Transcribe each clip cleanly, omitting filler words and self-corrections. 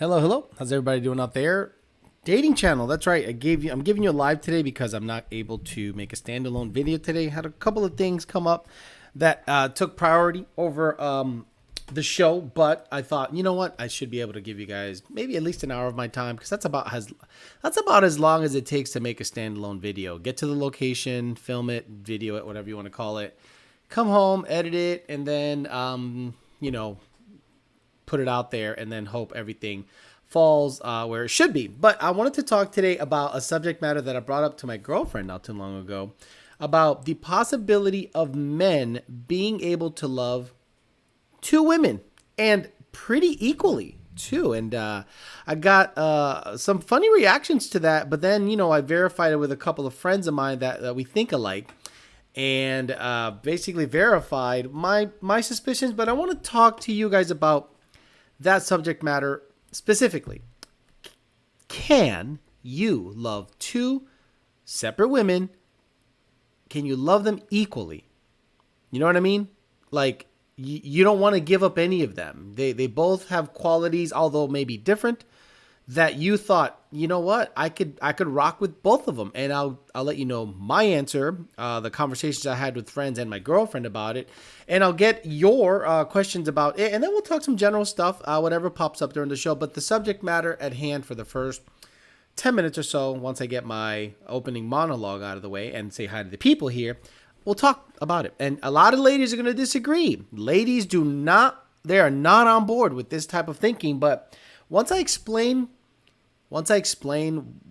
Hello, hello. How's everybody doing out there? Dating channel. That's right. I'm giving you a live today because I'm not able to make a standalone video today. Had a couple of things come up that took priority over the show, but I thought, you know what? I should be able to give you guys maybe at least an hour of my time because that's about as long as it takes to make a standalone video. Get to the location, film it, video it, whatever you want to call it. Come home, edit it, and then put it out there and then hope everything falls where it should be. But I wanted to talk today about a subject matter that I brought up to my girlfriend not too long ago about the possibility of men being able to love two women and pretty equally too. And I got some funny reactions to that, but then, I verified it with a couple of friends of mine that we think alike and basically verified my suspicions. But I want to talk to you guys about that subject matter specifically. Can you love two separate women? Can you love them equally? You know what I mean? Like, you don't want to give up any of them. They both have qualities, although maybe different, that you thought, you know what, I could rock with both of them. And I'll let you know my answer, the conversations I had with friends and my girlfriend about it, and I'll get your questions about it, and then we'll talk some general stuff, whatever pops up during the show. But the subject matter at hand for the first 10 minutes or so, once I get my opening monologue out of the way and say hi to the people here, we'll talk about it. And a lot of ladies are going to disagree. Ladies they are not on board with this type of thinking, but once I explain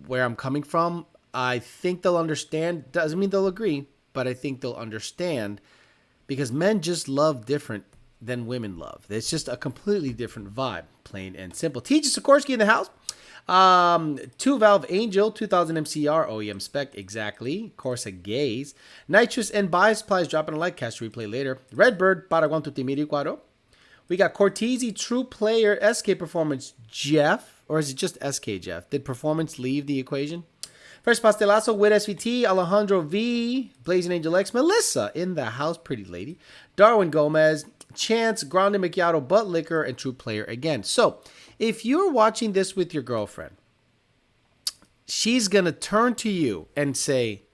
where I'm coming from, I think they'll understand. Doesn't mean they'll agree, but I think they'll understand because men just love different than women love. It's just a completely different vibe, plain and simple. TJ Sikorsky in the house. 2-valve Angel, 2000 MCR, OEM spec, exactly. Corsa Gaze. Nitrous and Bias Supplies dropping a like, cast replay later. Redbird, para quanto te miro cuadro. We got Cortese, True Player, SK Performance, Jeff. Or is it just SK, Jeff? Did Performance leave the equation? First Pastelazo with SVT, Alejandro V, Blazing Angel X, Melissa in the house, pretty lady. Darwin Gomez, Chance, Grande Macchiato, Butt Liquor, and True Player again. So, if you're watching this with your girlfriend, she's going to turn to you and say,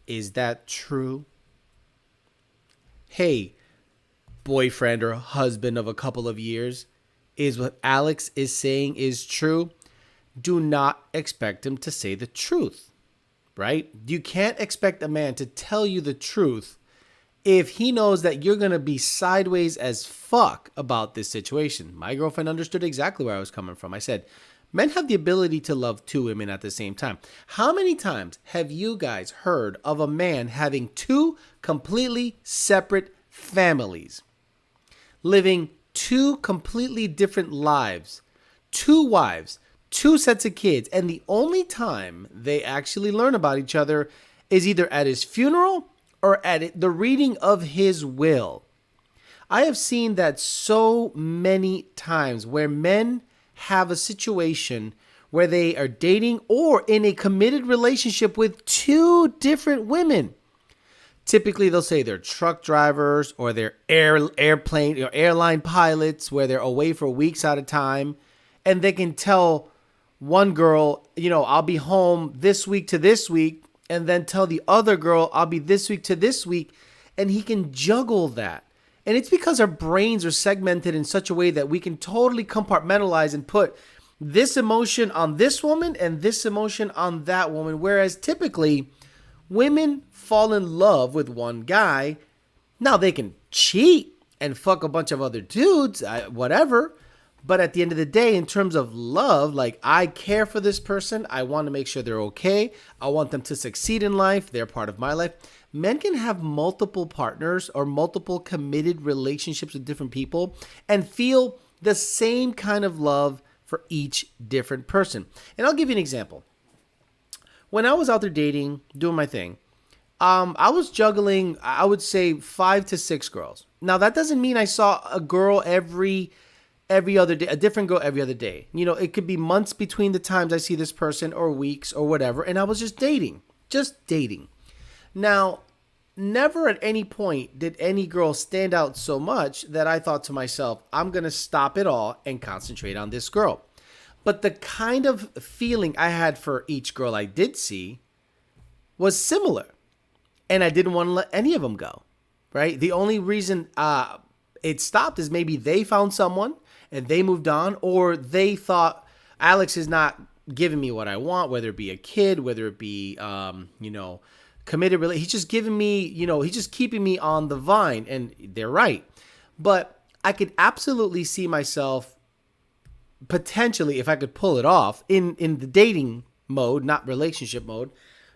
is that true? Hey, boyfriend or husband of a couple of years, is what Alex is saying is true? Do not expect him to say the truth, right? You can't expect a man to tell you the truth if he knows that you're going to be sideways as fuck about this situation. My girlfriend understood exactly where I was coming from. I said, men have the ability to love two women at the same time. How many times have you guys heard of a man having two completely separate families, living two completely different lives, two wives, two sets of kids, and the only time they actually learn about each other is either at his funeral or at the reading of his will? I have seen that so many times where men have a situation where they are dating or in a committed relationship with two different women. Typically, they'll say they're truck drivers or they're airplane or airline pilots where they're away for weeks at a time. And they can tell one girl, I'll be home this week to this week, and then tell the other girl, I'll be this week to this week. And he can juggle that. And it's because our brains are segmented in such a way that we can totally compartmentalize and put this emotion on this woman and this emotion on that woman. Whereas typically, women fall in love with one guy. Now they can cheat and fuck a bunch of other dudes, whatever. But at the end of the day, in terms of love, like, I care for this person. I want to make sure they're okay. I want them to succeed in life. They're part of my life. Men can have multiple partners or multiple committed relationships with different people and feel the same kind of love for each different person. And I'll give you an example. When I was out there dating, doing my thing, I was juggling, I would say, 5 to 6 girls. Now, that doesn't mean I saw a girl every other day, a different girl every other day. It could be months between the times I see this person or weeks or whatever. And I was just dating. Now, never at any point did any girl stand out so much that I thought to myself, I'm going to stop it all and concentrate on this girl. But the kind of feeling I had for each girl I did see was similar. And I didn't want to let any of them go, right? The only reason it stopped is maybe they found someone and they moved on, or they thought Alex is not giving me what I want, whether it be a kid, whether it be, committed. He's just giving me, he's just keeping me on the vine. And they're right. But I could absolutely see myself potentially, if I could pull it off in the dating mode, not relationship mode,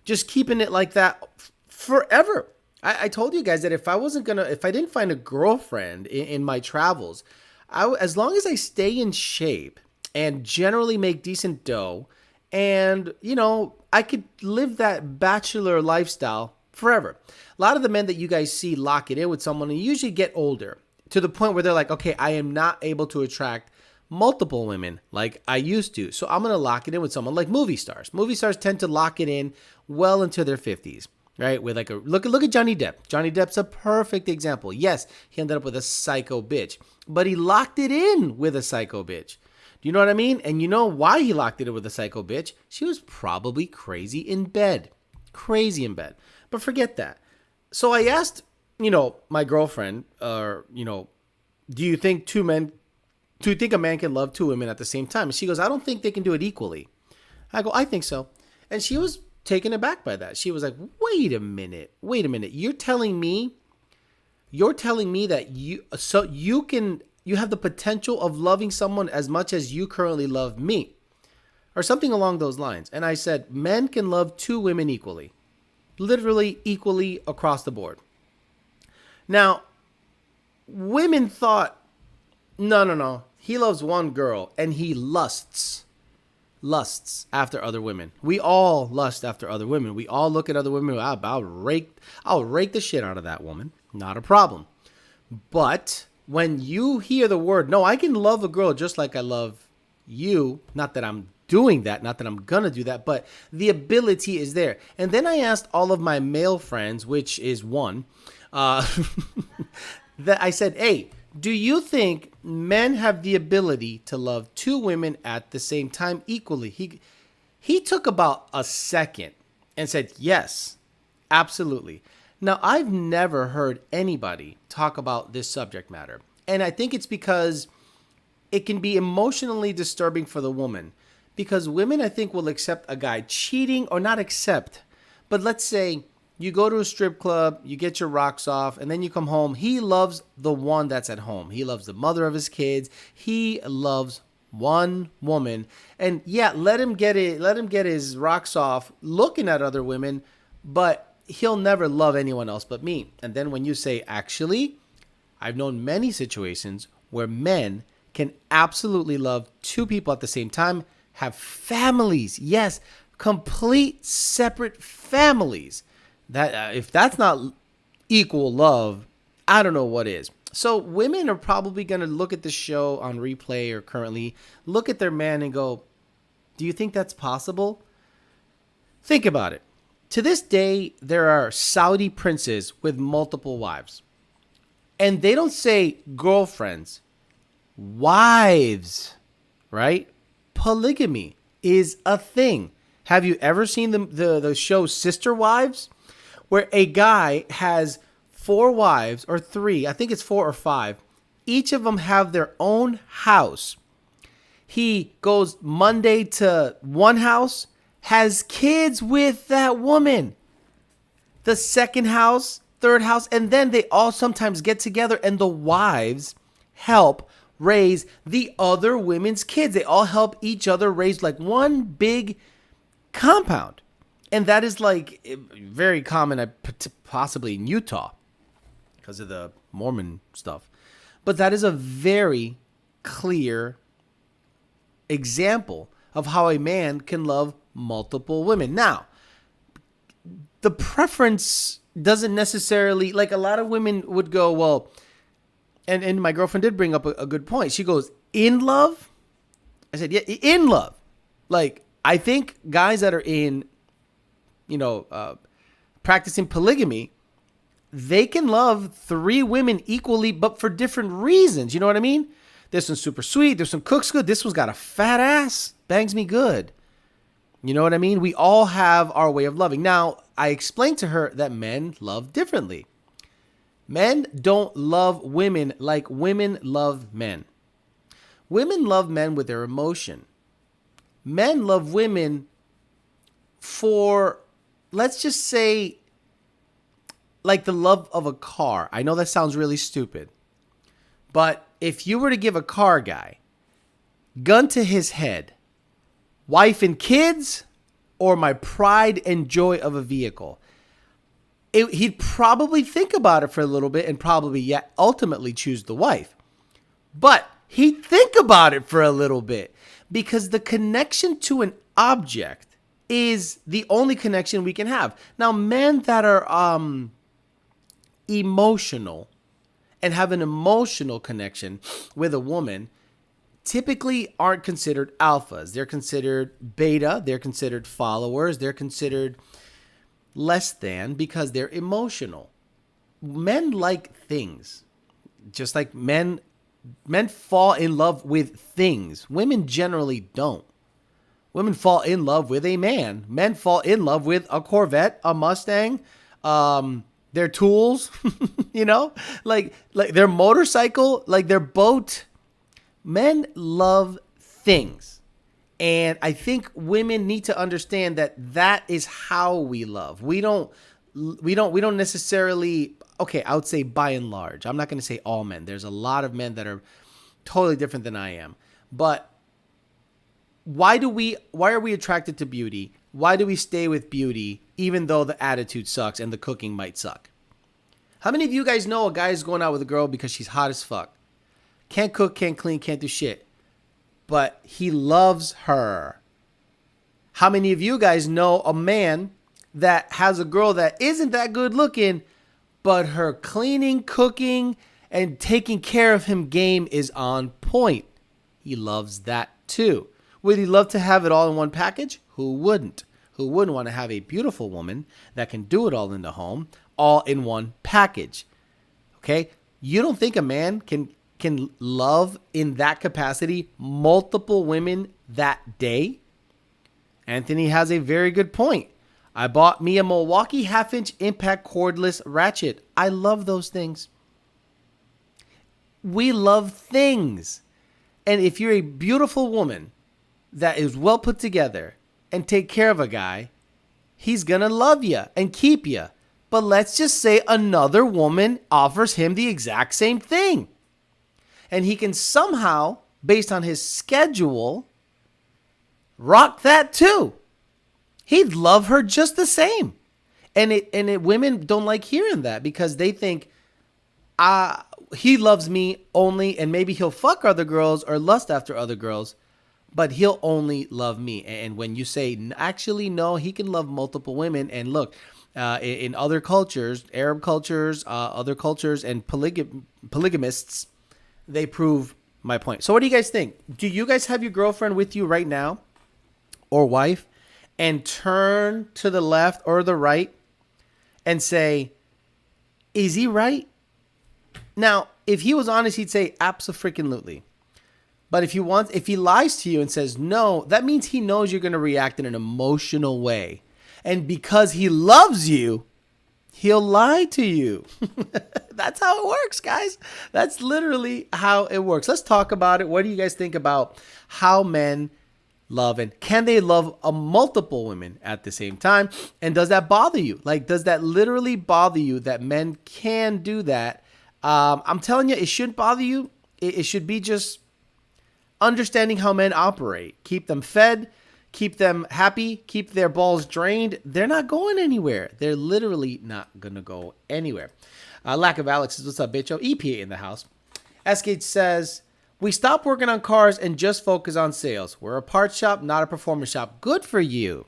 just keeping it like that forever. I told you guys that if I didn't find a girlfriend in my travels, as long as I stay in shape and generally make decent dough, and I could live that bachelor lifestyle forever. A lot of the men that you guys see lock it in with someone and usually get older to the point where they're like, okay, I am not able to attract multiple women like I used to. So I'm going to lock it in with someone like movie stars. Movie stars tend to lock it in well into their 50s, right? With like look at Johnny Depp. Johnny Depp's a perfect example. Yes, he ended up with a psycho bitch, but he locked it in with a psycho bitch. Do you know what I mean? And you know why he locked it in with a psycho bitch? She was probably crazy in bed. Crazy in bed. But forget that. So I asked, my girlfriend, do you think a man can love two women at the same time? And she goes, I don't think they can do it equally. I go, I think so. And she was taken aback by that. She was like, wait a minute. You're telling me that you have the potential of loving someone as much as you currently love me, or something along those lines. And I said, men can love two women equally, literally equally across the board. Now, women thought, no. He loves one girl and he lusts after other women. We all lust after other women. We all look at other women. I'll rake the shit out of that woman. Not a problem. But when you hear the word, no, I can love a girl just like I love you. Not that I'm doing that. Not that I'm going to do that. But the ability is there. And then I asked all of my male friends, which is one, that I said, hey, do you think men have the ability to love two women at the same time equally? He took about a second and said, yes, absolutely. Now, I've never heard anybody talk about this subject matter. And I think it's because it can be emotionally disturbing for the woman. Because women, I think, will accept a guy cheating, or not accept, but let's say you go to a strip club, you get your rocks off, and then you come home. He loves the one that's at home. He loves the mother of his kids. He loves one woman. And yeah, let him get his rocks off looking at other women, but he'll never love anyone else but me. And then when you say, actually, I've known many situations where men can absolutely love two people at the same time, have families. Yes, complete separate families. That if that's not equal love, I don't know what is. So women are probably going to look at the show on replay or currently look at their man and go, do you think that's possible? Think about it. To this day, there are Saudi princes with multiple wives. And they don't say girlfriends, wives, right? Polygamy is a thing. Have you ever seen the show Sister Wives? Where a guy has 4 wives, or 3, I think it's 4 or 5. Each of them have their own house. He goes Monday to one house, has kids with that woman. The second house, third house, and then they all sometimes get together and the wives help raise the other women's kids. They all help each other raise like one big compound. And that is like very common, possibly in Utah because of the Mormon stuff. But that is a very clear example of how a man can love multiple women. Now, the preference doesn't necessarily, like a lot of women would go, well, and my girlfriend did bring up a good point. She goes, in love? I said, yeah, in love. Like, I think guys that are in practicing polygamy, they can love 3 women equally, but for different reasons. You know what I mean? This one's super sweet. This one cooks good. This one's got a fat ass. bangs me good. You know what I mean? We all have our way of loving. Now, I explained to her that men love differently. Men don't love women like women love men. Women love men with their emotion. Men love women for, let's just say, like the love of a car. I know that sounds really stupid. But if you were to give a car guy, gun to his head, wife and kids, or my pride and joy of a vehicle, he'd probably think about it for a little bit and probably yet ultimately choose the wife. But he'd think about it for a little bit because the connection to an object is the only connection we can have. Now, men that are emotional and have an emotional connection with a woman typically aren't considered alphas. They're considered beta. They're considered followers. They're considered less than because they're emotional. Men like things. Just like men fall in love with things. Women generally don't. Women fall in love with a man. Men fall in love with a Corvette, a Mustang, their tools, like their motorcycle, like their boat. Men love things. And I think women need to understand that is how we love. We don't necessarily, okay, I would say by and large. I'm not going to say all men. There's a lot of men that are totally different than I am. But why are we attracted to beauty? Why do we stay with beauty even though the attitude sucks and the cooking might suck? How many of you guys know a guy's going out with a girl because she's hot as fuck? Can't cook, can't clean, can't do shit. But he loves her. How many of you guys know a man that has a girl that isn't that good looking, but her cleaning, cooking, and taking care of him game is on point? He loves that too. Would he love to have it all in one package? Who wouldn't? Who wouldn't want to have a beautiful woman that can do it all in the home, all in one package? Okay? You don't think a man can love in that capacity multiple women that day? Anthony has a very good point. I bought me a Milwaukee half-inch impact cordless ratchet. I love those things. We love things. And if you're a beautiful woman that is well put together and take care of a guy, he's going to love you and keep you. But let's just say another woman offers him the exact same thing. And he can somehow, based on his schedule, rock that too. He'd love her just the same. And women don't like hearing that because they think, he loves me only, and maybe he'll fuck other girls or lust after other girls, but he'll only love me. And when you say, actually, no, he can love multiple women. And look, in other cultures, Arab cultures, other cultures, and polygamists, they prove my point. So what do you guys think? Do you guys have your girlfriend with you right now or wife and turn to the left or the right and say, is he right? Now, if he was honest, he'd say abso-freaking-lutely. But if he lies to you and says no, that means he knows you're going to react in an emotional way. And because he loves you, he'll lie to you. That's how it works, guys. That's literally how it works. Let's talk about it. What do you guys think about how men love, and can they love multiple women at the same time? And does that bother you? Like, does that literally bother you that men can do that? I'm telling you, it shouldn't bother you. It should be just understanding how men operate. Keep them fed, keep them happy, keep their balls drained. They're not going anywhere. They're literally not going to go anywhere. Lack of Alex says, what's up, bitcho? EPA in the house. SK says, we stopped working on cars and just focus on sales. We're a parts shop, not a performance shop. Good for you.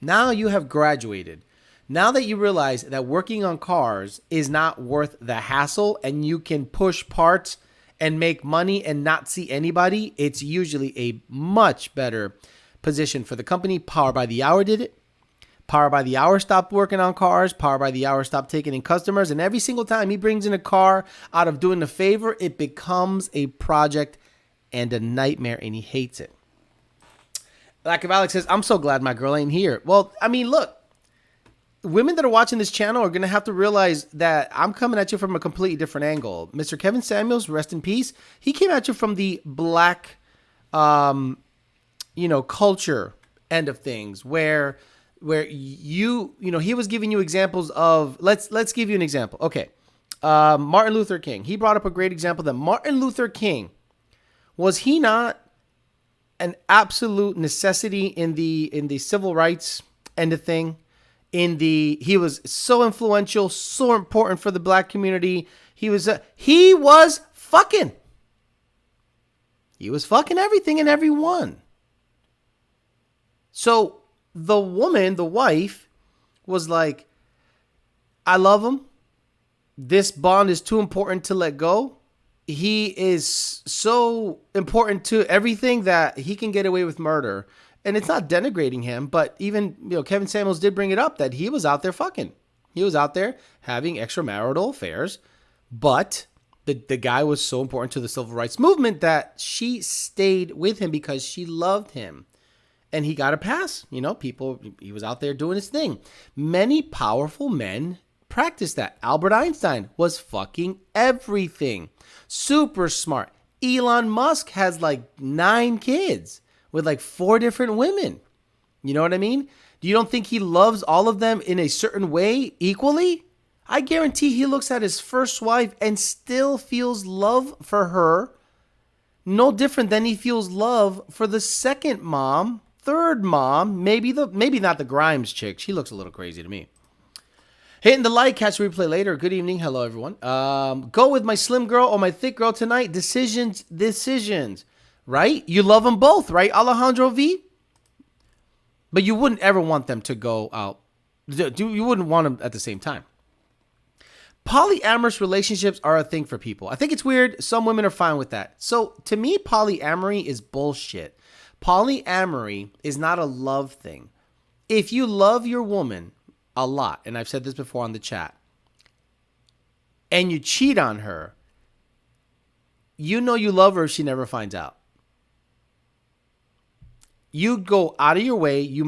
Now you have graduated. Now that you realize that working on cars is not worth the hassle and you can push parts and make money and not see anybody, it's usually a much better position for the company. Power by the Hour did it. Power by the Hour stopped working on cars. Power by the Hour stopped taking in customers. And every single time he brings in a car out of doing a favor, it becomes a project and a nightmare, and he hates it. Like if Alex says, I'm so glad my girl ain't here. Well, I mean, look, women that are watching this channel are going to have to realize that I'm coming at you from a completely different angle. Mr. Kevin Samuels, rest in peace. He came at you from the black, culture end of things where he was giving you examples of, let's give you an example. Okay. Martin Luther King. He brought up a great example that Martin Luther King, was he not an absolute necessity in the civil rights end of thing? He was so influential, so important for the black community. He was fucking everything and everyone. So the woman, the wife, was like, I love him. This bond is too important to let go. He is so important to everything that he can get away with murder. And it's not denigrating him, but even, Kevin Samuels did bring it up that he was out there fucking. He was out there having extramarital affairs, but the guy was so important to the civil rights movement that she stayed with him because she loved him. And he got a pass. He was out there doing his thing. Many powerful men practice that. Albert Einstein was fucking everything. Super smart. Elon Musk has like 9 kids with like 4 different women. You know what I mean? You don't think he loves all of them in a certain way equally? I guarantee he looks at his first wife and still feels love for her. No different than he feels love for the second mom, third mom, maybe not the Grimes chick. She looks a little crazy to me. Hitting the like, catch the replay later. Good evening. Hello, everyone. Go with my slim girl or my thick girl tonight. Decisions. Right? You love them both, right, Alejandro V? But you wouldn't ever want them to go out. You wouldn't want them at the same time. Polyamorous relationships are a thing for people. I think it's weird. Some women are fine with that. So to me, polyamory is bullshit. Polyamory is not a love thing. If you love your woman a lot, and I've said this before on the chat, and you cheat on her, you know you love her if she never finds out. You go out of your way. You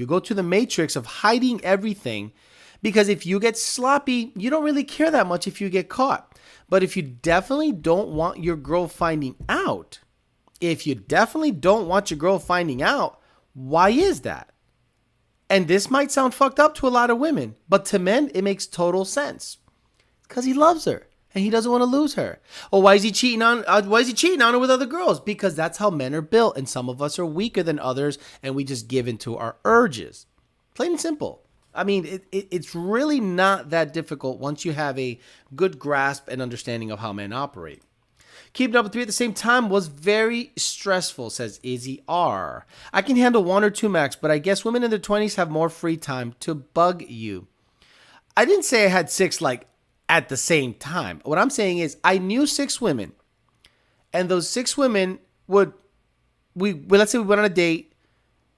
go to the matrix of hiding everything, because if you get sloppy, you don't really care that much if you get caught. But if you definitely don't want your girl finding out, why is that? And this might sound fucked up to a lot of women, but to men, it makes total sense. Because he loves her. And he doesn't want to lose her. Or why is he cheating on her with other girls? Because that's how men are built. And some of us are weaker than others. And we just give into our urges. Plain and simple. I mean, it's really not that difficult once you have a good grasp and understanding of how men operate. Keeping up with 3 at the same time was very stressful, says Izzy R. I can handle 1 or 2 max, but I guess women in their 20s have more free time to bug you. I didn't say I had 6 at the same time. What I'm saying is I knew 6 women, and those 6 women let's say we went on a date,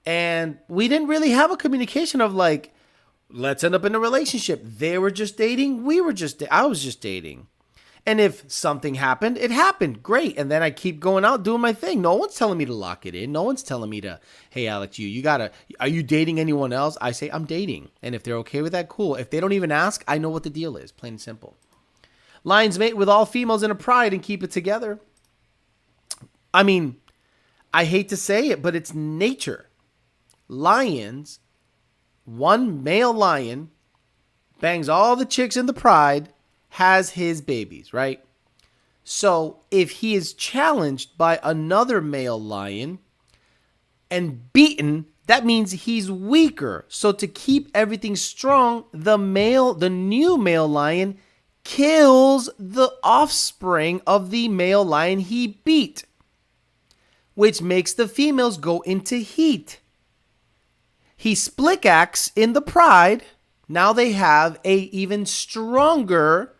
and we didn't really have a communication of like, let's end up in a relationship. They were just dating. I was just dating. And if something happened, it happened. Great. And then I keep going out doing my thing. No one's telling me to lock it in. No one's telling me to, hey, Alex, are you dating anyone else? I say, I'm dating. And if they're okay with that, cool. If they don't even ask, I know what the deal is. Plain and simple. Lions mate with all females in a pride and keep it together. I mean, I hate to say it, but it's nature. Lions, one male lion bangs all the chicks in the pride, has his babies, right? So if he is challenged by another male lion and beaten, that means he's weaker. So to keep everything strong, the new male lion kills the offspring of the male lion he beat, which makes the females go into heat. He split acts in the pride. Now they have a even stronger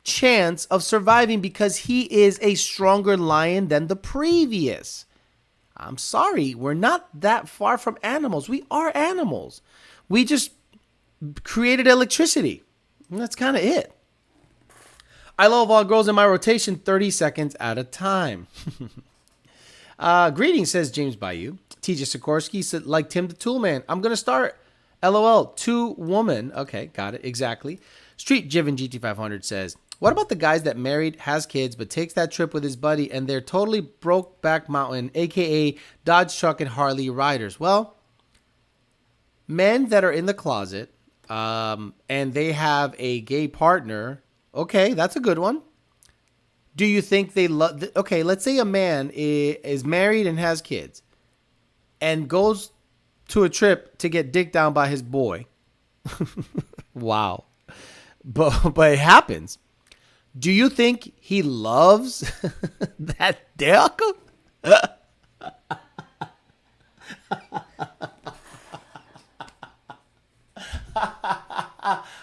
chance of surviving because he is a stronger lion than the previous. I'm sorry, we're not that far from animals. We are animals. We just created electricity. And that's kind of it. I love all girls in my rotation 30 seconds at a time. Greetings, says James Bayou. TJ Sikorsky said, like Tim the Toolman, I'm going to start. LOL, two woman. Okay, got it. Exactly. Street Jiven GT500 says, what about the guys that married, has kids, but takes that trip with his buddy and they're totally broke back mountain, aka Dodge truck and Harley riders? Well, men that are in the closet and they have a gay partner, okay, that's a good one. Do you think they love? Okay, let's say a man is married and has kids and goes to a trip to get dicked down by his boy. Wow. But it happens. Do you think he loves that dick?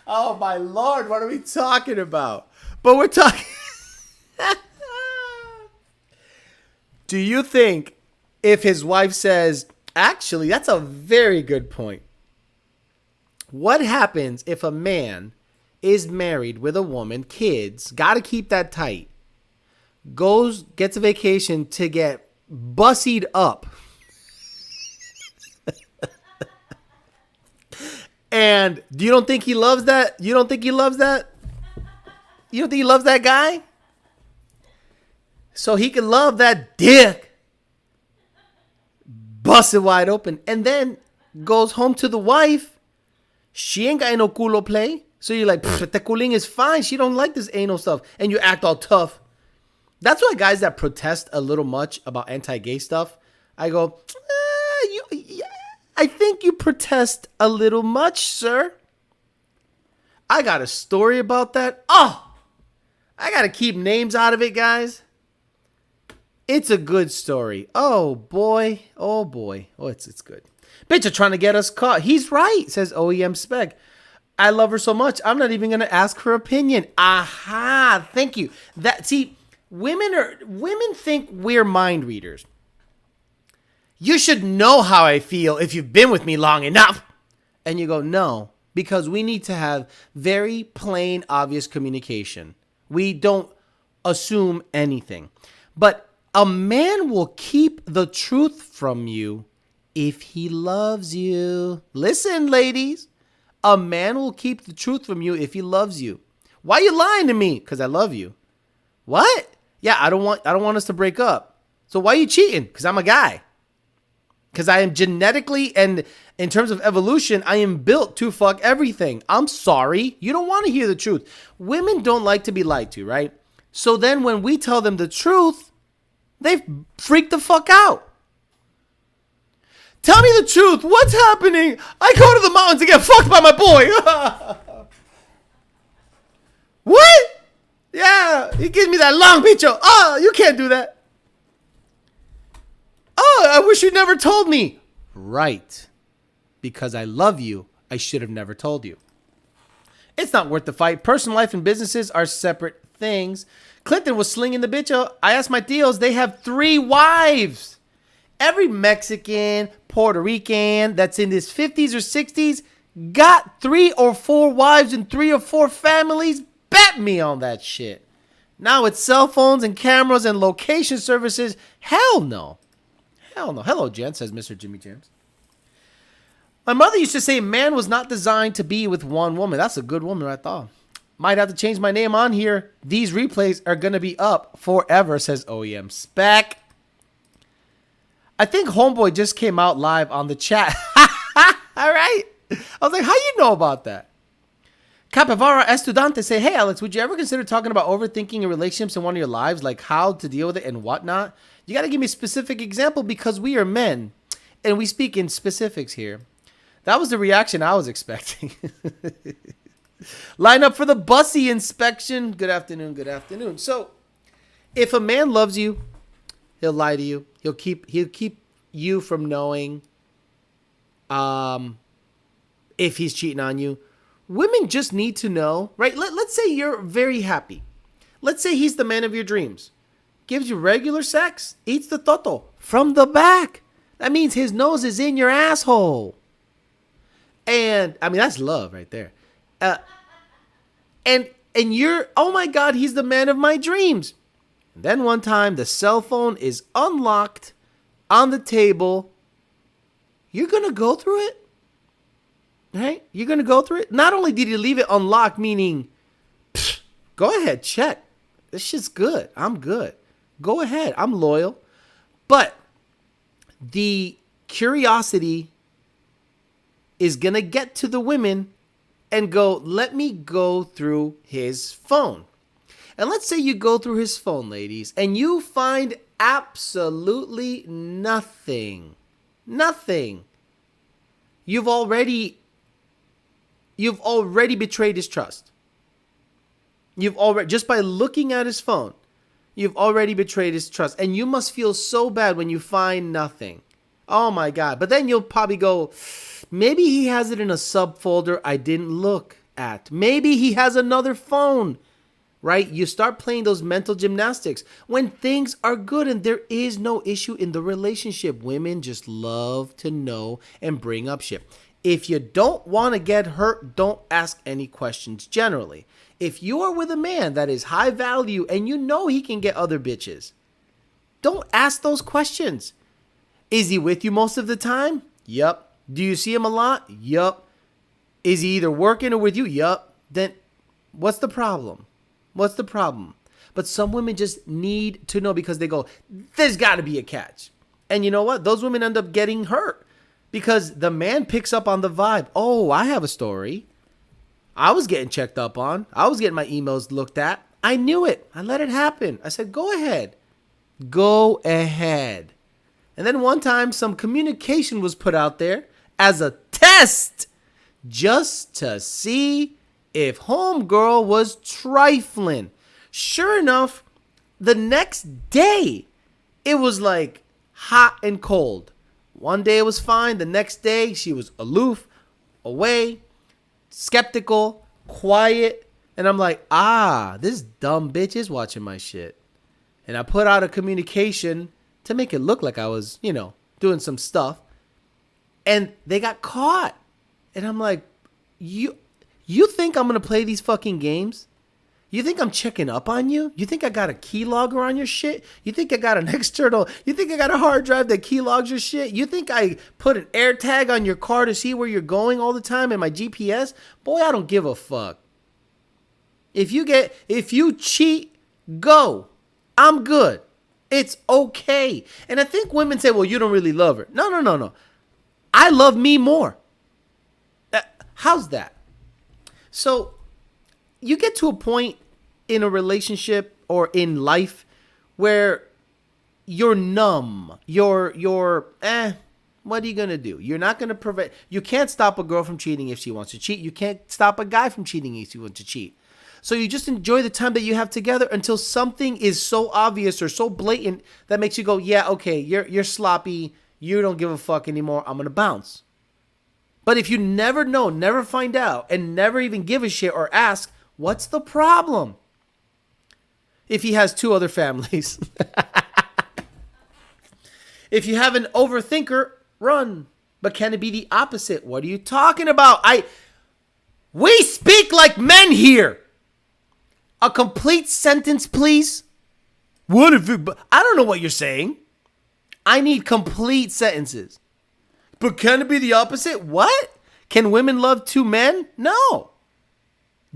Oh my Lord, what are we talking about? But we're talking. Do you think if his wife says, actually, that's a very good point. What happens if a man is married with a woman, kids, got to keep that tight, gets a vacation to get bussied up, and you don't think he loves that? You don't think he loves that? You don't think he loves that guy? So he can love that dick, bust it wide open, and then goes home to the wife. She ain't got no culo play. So you're like, the cooling is fine. She don't like this anal stuff. And you act all tough. That's why guys that protest a little much about anti-gay stuff, I go, I think you protest a little much, sir. I got a story about that. Oh, I got to keep names out of it, guys. It's a good story. Oh, boy. Oh, boy. Oh, it's good. Bitch are trying to get us caught. He's right, says OEM Spec. I love her so much, I'm not even going to ask her opinion. Aha, thank you. Women think we're mind readers. You should know how I feel if you've been with me long enough. And you go, no, because we need to have very plain, obvious communication. We don't assume anything. But a man will keep the truth from you if he loves you. Listen, ladies. A man will keep the truth from you if he loves you. Why are you lying to me? Because I love you. What? Yeah, I don't want us to break up. So why are you cheating? Because I'm a guy. Because I am genetically and in terms of evolution, I am built to fuck everything. I'm sorry. You don't want to hear the truth. Women don't like to be lied to, right? So then when we tell them the truth, they freak the fuck out. Tell me the truth. What's happening? I go to the mountains to get fucked by my boy. What? Yeah, he gives me that long picture. Oh, you can't do that. Oh, I wish you never told me. Right. Because I love you, I should have never told you. It's not worth the fight. Personal life and businesses are separate things. Clinton was slinging the bitch out. I asked my tios, they have 3 wives. Every Mexican, Puerto Rican that's in his 50s or 60s got 3 or 4 wives and 3 or 4 families. Bet me on that shit. Now it's cell phones and cameras and location services. Hell no. Hell no. Hello, Jen, says Mr. Jimmy James. My mother used to say man was not designed to be with one woman. That's a good woman right there. Might have to change my name on here. These replays are going to be up forever, says OEM Spec. I think Homeboy just came out live on the chat. All right. I was like, how you know about that? Capivara Estudante say, hey, Alex, would you ever consider talking about overthinking in relationships in one of your lives, like how to deal with it and whatnot? You got to give me a specific example because we are men and we speak in specifics here. That was the reaction I was expecting. Line up for the bussy inspection. Good afternoon. Good afternoon. So if a man loves you, he'll lie to you. He'll keep you from knowing if he's cheating on you. Women just need to know, right? Let's say you're very happy. Let's say he's the man of your dreams. Gives you regular sex. Eats the toto from the back. That means his nose is in your asshole. And, I mean, that's love right there. And you're, oh my God, he's the man of my dreams. And then one time the cell phone is unlocked on the table, you're going to go through it. Right? You're going to go through it. Not only did he leave it unlocked, meaning, go ahead, check. This shit's good. I'm good. Go ahead. I'm loyal. But the curiosity is going to get to the women and go, let me go through his phone. And let's say you go through his phone, ladies, and you find absolutely nothing. Nothing. You've already betrayed his trust. You've already, just by looking at his phone, you've already betrayed his trust. And you must feel so bad when you find nothing. Oh my God. But then you'll probably go, maybe he has it in a subfolder I didn't look at. Maybe he has another phone, right? You start playing those mental gymnastics when things are good and there is no issue in the relationship. Women just love to know and bring up shit. If you don't want to get hurt, don't ask any questions generally. If you are with a man that is high value and you know he can get other bitches, don't ask those questions. Is he with you most of the time? Yup. Do you see him a lot? Yup. Is he either working or with you? Yup. Then what's the problem? What's the problem? But some women just need to know because they go, there's got to be a catch. And you know what? Those women end up getting hurt because the man picks up on the vibe. Oh, I have a story. I was getting checked up on. I was getting my emails looked at. I knew it. I let it happen. I said, go ahead. Go ahead. And then one time some communication was put out there as a test just to see if homegirl was trifling. Sure enough, the next day, it was like hot and cold. One day it was fine. The next day, she was aloof, away, skeptical, quiet. And I'm like, this dumb bitch is watching my shit. And I put out a communication to make it look like I was, doing some stuff. And they got caught. And I'm like, you think I'm going to play these fucking games? You think I'm checking up on you? You think I got a keylogger on your shit? You think I got you think I got a hard drive that keylogs your shit? You think I put an air tag on your car to see where you're going all the time and my GPS? Boy, I don't give a fuck. If you cheat, go. I'm good. It's okay. And I think women say, well, you don't really love her. No. I love me more. How's that? So you get to a point in a relationship or in life where you're numb. You're what are you going to do? You're not going to prevent. You can't stop a girl from cheating if she wants to cheat. You can't stop a guy from cheating if he wants to cheat. So you just enjoy the time that you have together until something is so obvious or so blatant that makes you go, yeah, okay, you're sloppy. You don't give a fuck anymore. I'm going to bounce. But if you never know, never find out, and never even give a shit or ask, what's the problem? If he has 2 other families. If you have an overthinker, run. But can it be the opposite? What are you talking about? We speak like men here. A complete sentence, please. What if it, I don't know what you're saying. I need complete sentences. But can it be the opposite? What? Can women love 2 men? No.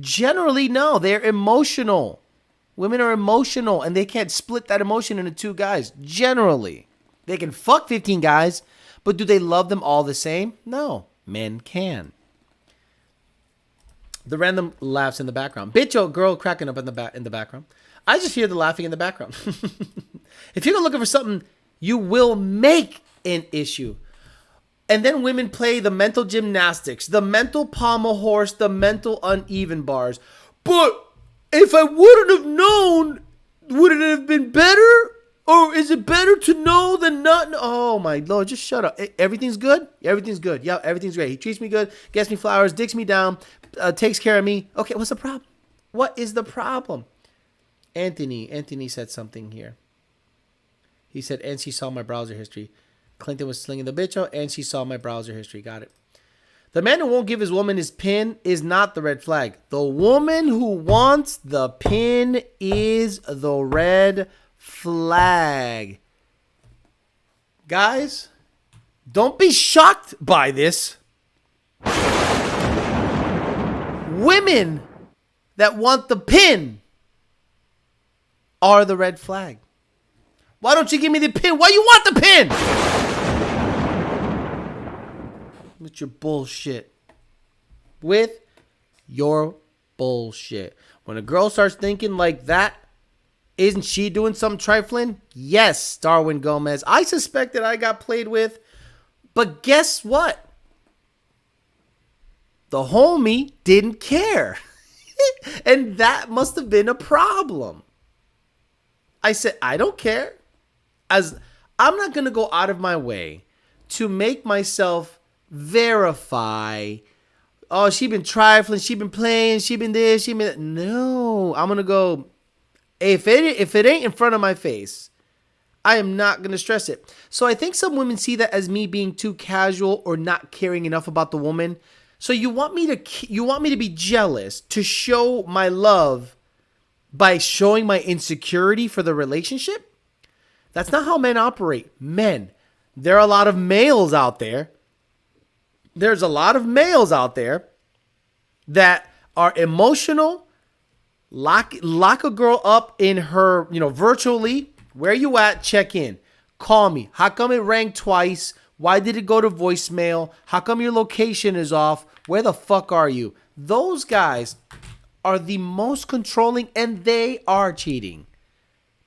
Generally, no. They're emotional. Women are emotional, and they can't split that emotion into 2 guys. Generally. They can fuck 15 guys, but do they love them all the same? No. Men can. The random laughs in the background. Bitch, oh, girl cracking up in the background. I just hear the laughing in the background. If you're looking for something, you will make an issue. And then women play the mental gymnastics, the mental pommel horse, the mental uneven bars. But if I wouldn't have known, would it have been better? Or is it better to know than not know? Oh, my Lord, just shut up. Everything's good? Everything's good. Yeah, everything's great. He treats me good, gets me flowers, dicks me down, takes care of me. Okay, what's the problem? What is the problem? Anthony said something here. He said, and she saw my browser history. Clinton was slinging the bitch out, and she saw my browser history. Got it. The man who won't give his woman his pin is not the red flag. The woman who wants the pin is the red flag. Guys, don't be shocked by this. Women that want the pin are the red flag. Why don't you give me the pin? Why you want the pin? With your bullshit. With your bullshit. When a girl starts thinking like that, isn't she doing some trifling? Yes, Darwin Gomez. I suspect that I got played with. But guess what? The homie didn't care. And that must have been a problem. I said, I don't care. As I'm not going to go out of my way to make myself verify, oh, she been trifling, she been playing, she been this, she been that. No, I'm going to go, if it ain't in front of my face, I am not going to stress it. So I think some women see that as me being too casual or not caring enough about the woman. So you want me to be jealous, to show my love by showing my insecurity for the relationship? That's not how men operate. Men, there are a lot of males out there. There's a lot of males out there that are emotional, lock a girl up in her, virtually. Where you at? Check in. Call me. How come it rang twice? Why did it go to voicemail? How come your location is off? Where the fuck are you? Those guys are the most controlling, and they are cheating.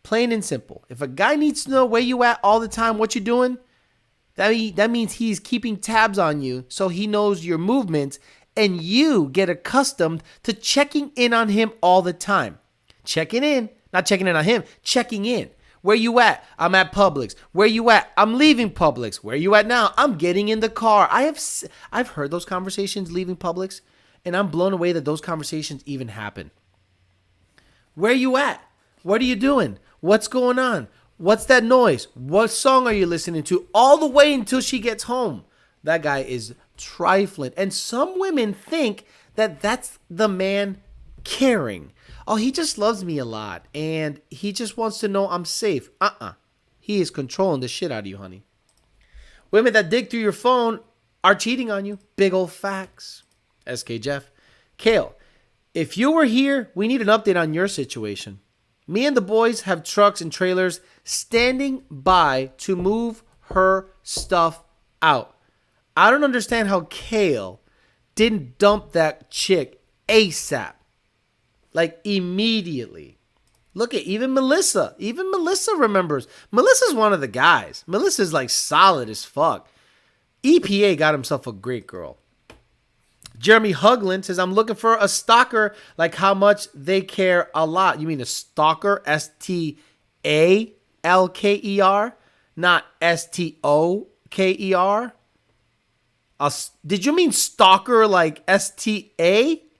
Plain and simple. If a guy needs to know where you at all the time, what you doing, that means he's keeping tabs on you so he knows your movements, and you get accustomed to checking in on him all the time. Checking in, not checking in on him, checking in. Where you at? I'm at Publix. Where you at? I'm leaving Publix. Where you at now? I'm getting in the car. I've heard those conversations leaving Publix, and I'm blown away that those conversations even happen. Where you at? What are you doing? What's going on? What's that noise? What song are you listening to? All the way until she gets home. That guy is trifling. And some women think that that's the man caring. Oh, he just loves me a lot, and he just wants to know I'm safe. He is controlling the shit out of you, honey. Women that dig through your phone are cheating on you. Big old facts. SK Jeff. Kale, if you were here, we need an update on your situation. Me and the boys have trucks and trailers standing by to move her stuff out. I don't understand how Kale didn't dump that chick ASAP. Like immediately. Look at even Melissa. Even Melissa remembers. Melissa's one of the guys. Melissa's like solid as fuck. EPA got himself a great girl. Jeremy Hugland says, I'm looking for a stalker, like how much they care a lot. You mean a stalker? S-T-A-L-K-E-R? Not S-T-O-K-E-R? Did you mean stalker like S-T-A-L-K-E-R?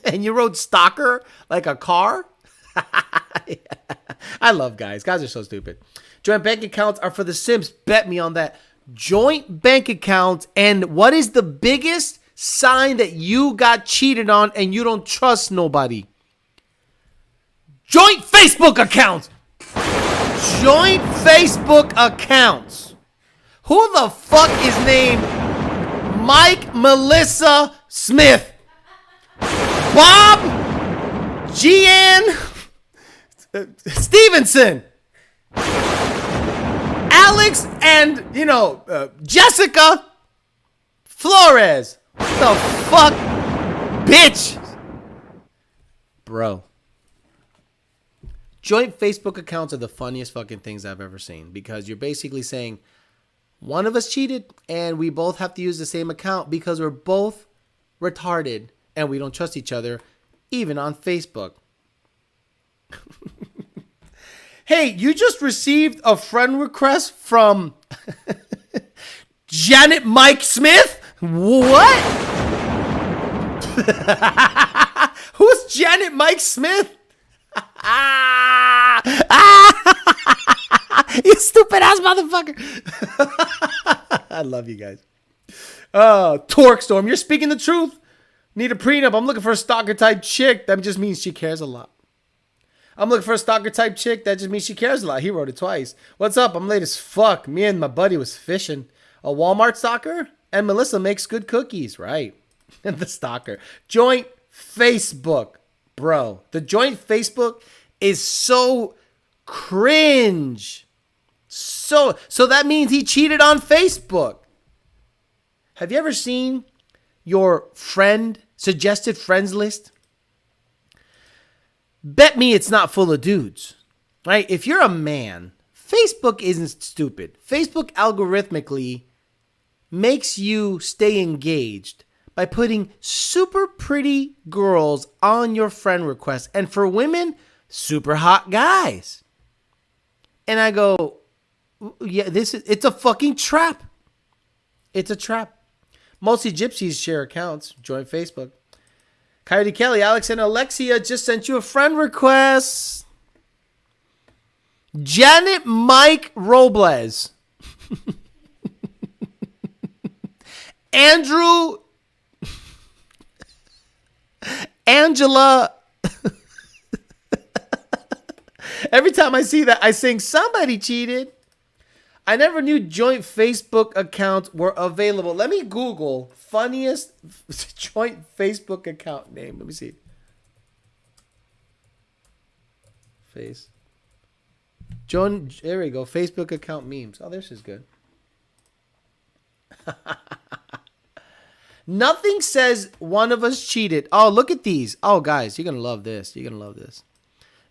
And you wrote stalker like a car? I love guys. Guys are so stupid. Joint bank accounts are for the simps. Bet me on that. Joint bank accounts. And what is the biggest sign that you got cheated on and you don't trust nobody? Joint Facebook accounts. Joint Facebook accounts. Who the fuck is named Mike Melissa Smith? Bob Gian Stevenson, Alex, and Jessica Flores. What the fuck, bitch, bro? Joint Facebook accounts are the funniest fucking things I've ever seen, because you're basically saying one of us cheated and we both have to use the same account because we're both retarded. And we don't trust each other, even on Facebook. Hey, you just received a friend request from Janet Mike Smith? What? Who's Janet Mike Smith? You stupid ass motherfucker. I love you guys. Torque Storm, you're speaking the truth. Need a prenup. I'm looking for a stalker type chick. That just means she cares a lot. I'm looking for a stalker type chick. That just means she cares a lot. He wrote it twice. What's up? I'm late as fuck. Me and my buddy was fishing. A Walmart stalker? And Melissa makes good cookies. Right. And the stalker. Joint Facebook. Bro. The joint Facebook is so cringe. So that means he cheated on Facebook. Have you ever seen your suggested friends list? Bet me it's not full of dudes, right? If you're a man, Facebook isn't stupid. Facebook algorithmically makes you stay engaged by putting super pretty girls on your friend request. And for women, super hot guys. And I go, yeah, it's a fucking trap. It's a trap. Mostly gypsies share accounts. Join Facebook. Coyote Kelly, Alex and Alexia just sent you a friend request. Janet Mike Robles. Andrew. Angela. Every time I see that, I sing, somebody cheated. I never knew joint Facebook accounts were available. Let me Google funniest joint Facebook account name. Let me see. There we go. Facebook account memes. Oh, this is good. Nothing says one of us cheated. Oh, look at these. Oh, guys, you're going to love this. You're going to love this.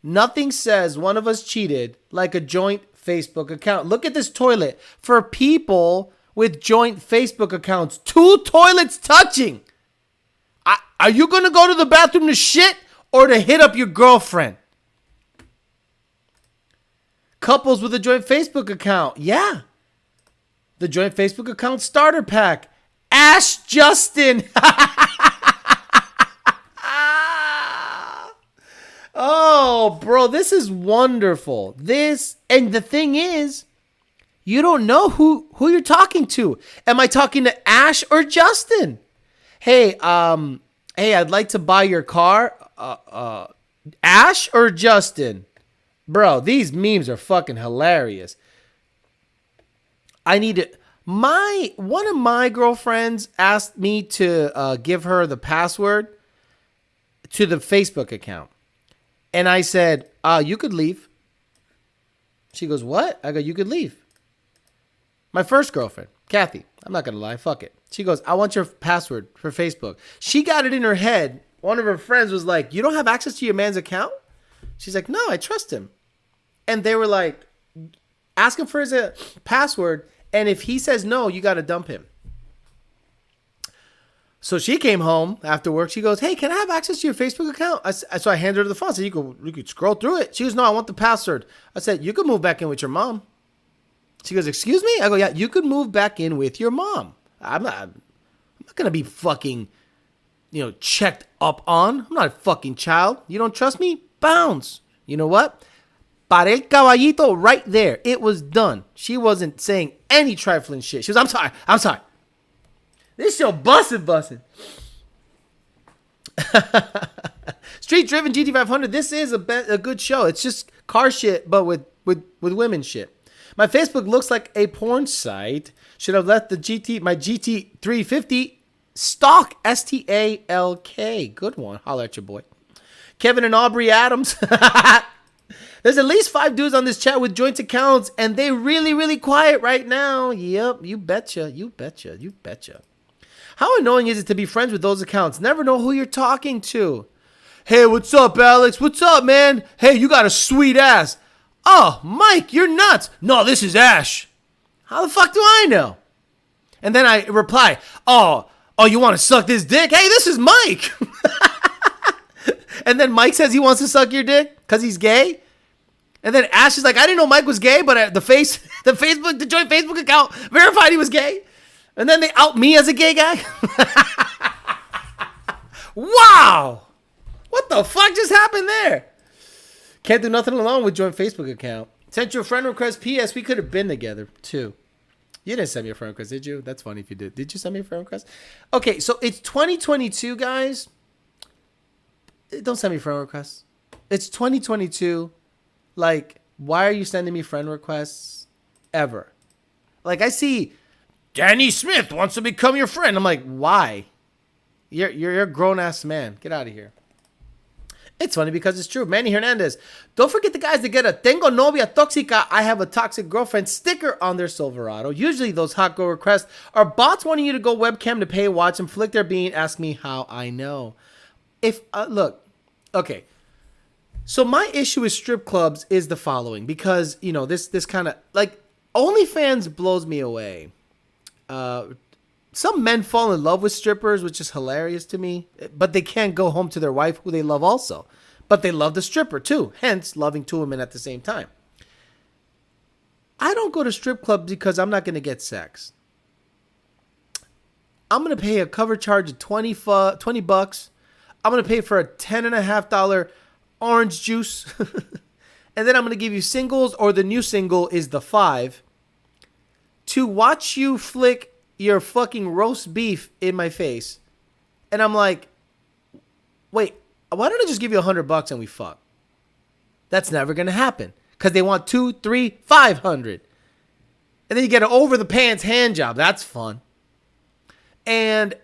Nothing says one of us cheated like a joint Facebook account. Look at this toilet. For people with joint Facebook accounts, 2 toilets touching. Are you going to go to the bathroom to shit or to hit up your girlfriend? Couples with a joint Facebook account. Yeah. The joint Facebook account starter pack. Ash Justin. Oh, bro, this is wonderful. And the thing is, you don't know who you're talking to. Am I talking to Ash or Justin? Hey, I'd like to buy your car. Ash or Justin? Bro, these memes are fucking hilarious. One of my girlfriends asked me to give her the password to the Facebook account. And I said, you could leave. She goes, what? I go, you could leave. My first girlfriend, Kathy, I'm not going to lie, fuck it. She goes, I want your password for Facebook. She got it in her head. One of her friends was like, you don't have access to your man's account? She's like, no, I trust him. And they were like, ask him for his password. And if he says no, you got to dump him. So she came home after work. She goes, hey, can I have access to your Facebook account? So I handed her the phone. I said, you could scroll through it. She goes, no, I want the password. I said, you could move back in with your mom. She goes, excuse me? I go, yeah, you could move back in with your mom. I'm not going to be fucking, checked up on. I'm not a fucking child. You don't trust me? Bounce. You know what? Para el caballito right there. It was done. She wasn't saying any trifling shit. She was, I'm sorry. This show busted. Street Driven GT500. This is a good show. It's just car shit, but with women shit. My Facebook looks like a porn site. Should have let my GT350 stalk. STALK. Good one. Holla at your boy. Kevin and Aubrey Adams. There's at least 5 dudes on this chat with joint accounts, and they really, really quiet right now. Yep, you betcha. How annoying is it to be friends with those accounts? Never know who you're talking to. Hey, what's up, Alex? What's up, man? Hey, you got a sweet ass. Oh, Mike, you're nuts. No, this is Ash. How the fuck do I know? And then I reply, oh, you want to suck this dick? Hey, this is Mike. And then Mike says he wants to suck your dick because he's gay. And then Ash is like, I didn't know Mike was gay, but the joint Facebook account verified he was gay. And then they out me as a gay guy. Wow. What the fuck just happened there? Can't do nothing alone with joint Facebook account. Sent you a friend request. P.S. We could have been together too. You didn't send me a friend request, did you? That's funny if you did. Did you send me a friend request? Okay, so it's 2022, guys. Don't send me friend requests. It's 2022. Like, why are you sending me friend requests ever? Like, I see Danny Smith wants to become your friend. I'm like, why? You're a grown ass man. Get out of here. It's funny because it's true. Manny Hernandez. Don't forget the guys that get a Tengo Novia Toxica, I have a toxic girlfriend sticker on their Silverado. Usually those hot girl requests are bots wanting you to go webcam to pay, watch, and flick their bean. Ask me how I know. If, look, okay. So my issue with strip clubs is the following. Because, you know, this kind of, like, OnlyFans blows me away. Some men fall in love with strippers, which is hilarious to me, but they can't go home to their wife who they love also. But they love the stripper too, hence loving two women at the same time. I don't go to strip clubs because I'm not going to get sex. I'm going to pay a cover charge of 20 bucks. I'm going to pay for a $10.50 orange juice. And then I'm going to give you singles, or the new single is the 5, to watch you flick your fucking roast beef in my face. And I'm like, wait, why don't I just give you $100 and we fuck? That's never going to happen. Because they want 2, 3, 500. And then you get an over the pants hand job. That's fun. And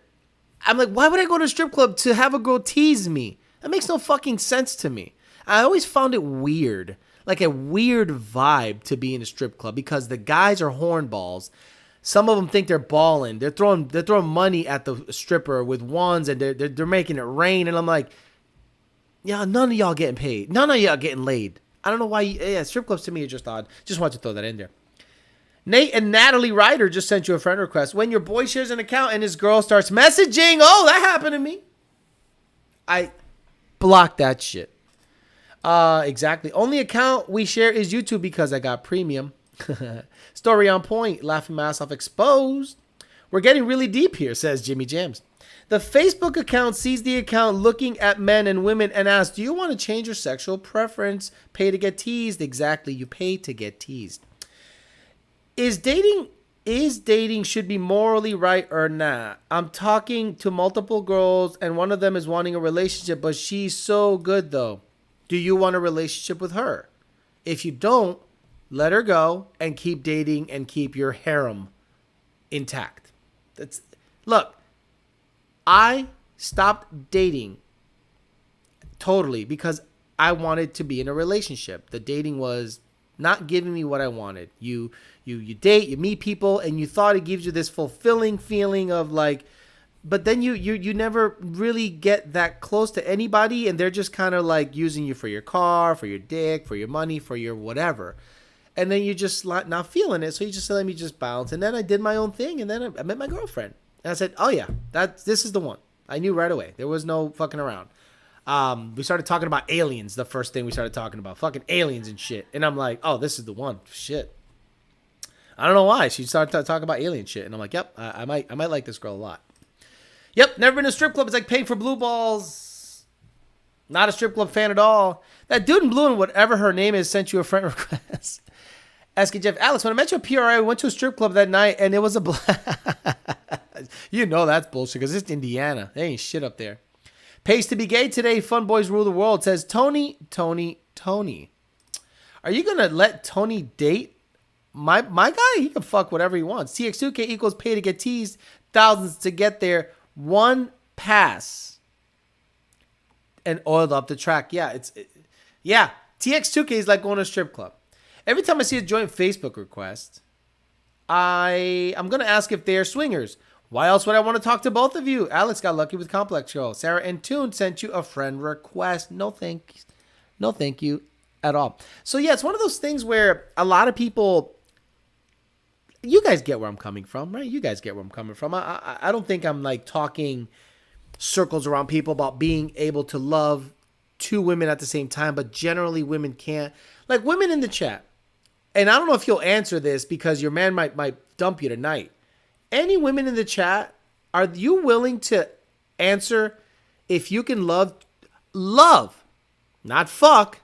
I'm like, why would I go to a strip club to have a girl tease me? That makes no fucking sense to me. I always found it weird. Like a weird vibe to be in a strip club because the guys are hornballs. Some of them think they're balling. They're throwing money at the stripper with wands, and they're making it rain. And I'm like, yeah, none of y'all getting paid. None of y'all getting laid. I don't know why. Strip clubs to me are just odd. Just want to throw that in there. Nate and Natalie Ryder just sent you a friend request. When your boy shares an account and his girl starts messaging, oh, that happened to me. I blocked that shit. Exactly. Only account we share is YouTube because I got premium. Story on point. Laughing my ass off exposed. We're getting really deep here, says Jimmy Jams. The Facebook account sees the account looking at men and women and asks, do you want to change your sexual preference? Pay to get teased. Exactly. You pay to get teased. Is dating should be morally right or not? I'm talking to multiple girls and one of them is wanting a relationship, but she's so good though. Do you want a relationship with her? If you don't, let her go and keep dating and keep your harem intact. Look, I stopped dating totally because I wanted to be in a relationship. The dating was not giving me what I wanted. You date, you meet people, and you thought it gives you this fulfilling feeling of like, but then you never really get that close to anybody, and they're just kind of like using you for your car, for your dick, for your money, for your whatever. And then you're just not feeling it, so you just let me just bounce. And then I did my own thing, and then I met my girlfriend. And I said, oh yeah, this is the one. I knew right away. There was no fucking around. We started talking about aliens. The first thing we started talking about, fucking aliens and shit. And I'm like, oh, this is the one. Shit. I don't know why. She started talking about alien shit. And I'm like, yep, I might like this girl a lot. Yep, never been to a strip club. It's like paying for blue balls. Not a strip club fan at all. That dude in blue and whatever her name is sent you a friend request. Asking Jeff, Alex, when I met you at PRI, we went to a strip club that night and it was a You know that's bullshit because it's Indiana. There ain't shit up there. Pays to be gay today. Fun boys rule the world. Says Tony. Are you going to let Tony date my guy? He can fuck whatever he wants. TX2K equals pay to get teased. Thousands to get there. One pass. And oiled up the track. Yeah, TX2K is like going to a strip club. Every time I see a joint Facebook request, I'm going to ask if they're swingers. Why else would I want to talk to both of you? Alex got lucky with Complex Girl. Sarah and Toon sent you a friend request. No thank you at all. So yeah, it's one of those things where a lot of people, you guys get where I'm coming from, right? You guys get where I'm coming from. I don't think I'm like talking circles around people about being able to love two women at the same time, but generally women can't. Like women in the chat, and I don't know if you'll answer this because your man might dump you tonight. Any women in the chat, are you willing to answer if you can love, not fuck,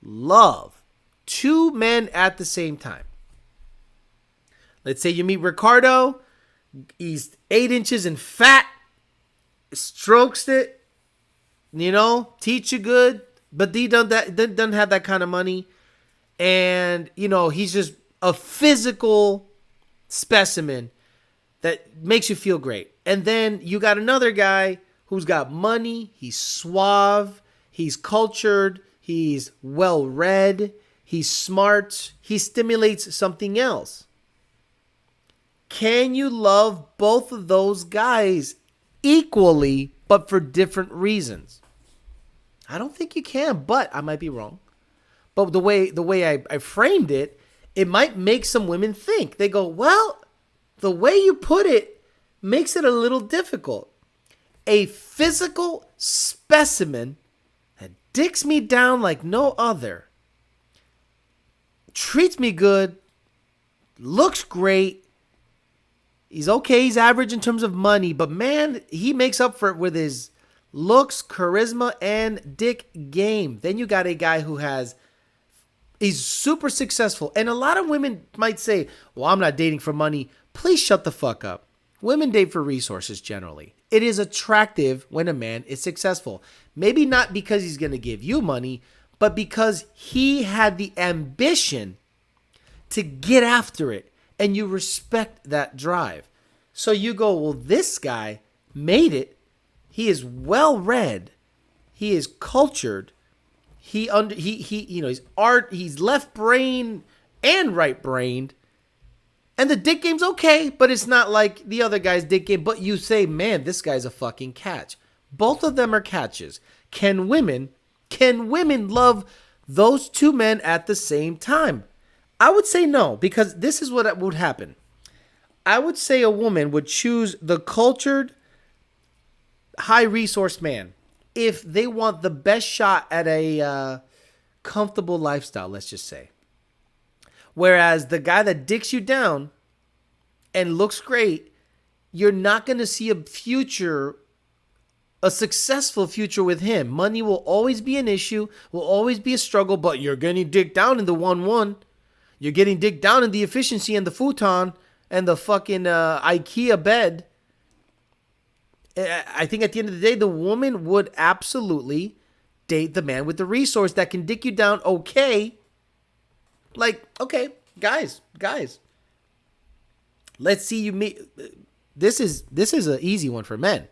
love two men at the same time? Let's say you meet Ricardo. He's 8 inches and fat. Strokes it. Teach you good. but he doesn't have that kind of money, and he's just a physical specimen that makes you feel great. And then you got another guy who's got money, he's suave, he's cultured, he's well read, he's smart, he stimulates something else. Can you love both of those guys equally, but for different reasons? I don't think you can, but I might be wrong. But the way I framed it, it might make some women think. They go, well, the way you put it makes it a little difficult. A physical specimen that dicks me down like no other, treats me good, looks great. He's okay, he's average in terms of money, but man, he makes up for it with his looks, charisma, and dick game. Then you got a guy who he's super successful. And a lot of women might say, well, I'm not dating for money. Please shut the fuck up. Women date for resources generally. It is attractive when a man is successful. Maybe not because he's going to give you money, but because he had the ambition to get after it. And you respect that drive. So you go, well, this guy made it. He is well read. He is cultured. He's left brain and right brained. And the dick game's okay, but it's not like the other guy's dick game. But you say, man, this guy's a fucking catch. Both of them are catches. Can women love those two men at the same time? I would say no, because this is what would happen. I would say a woman would choose the cultured, high resource man if they want the best shot at a comfortable lifestyle, let's just say. Whereas the guy that dicks you down and looks great, you're not going to see a successful future with him. Money will always be an issue, will always be a struggle, but you're getting dicked down in the 1-1. You're getting dicked down in the efficiency and the futon and the fucking IKEA bed. I think at the end of the day, the woman would absolutely date the man with the resource that can dick you down okay. Like, okay, guys, let's see you meet. This is an easy one for men.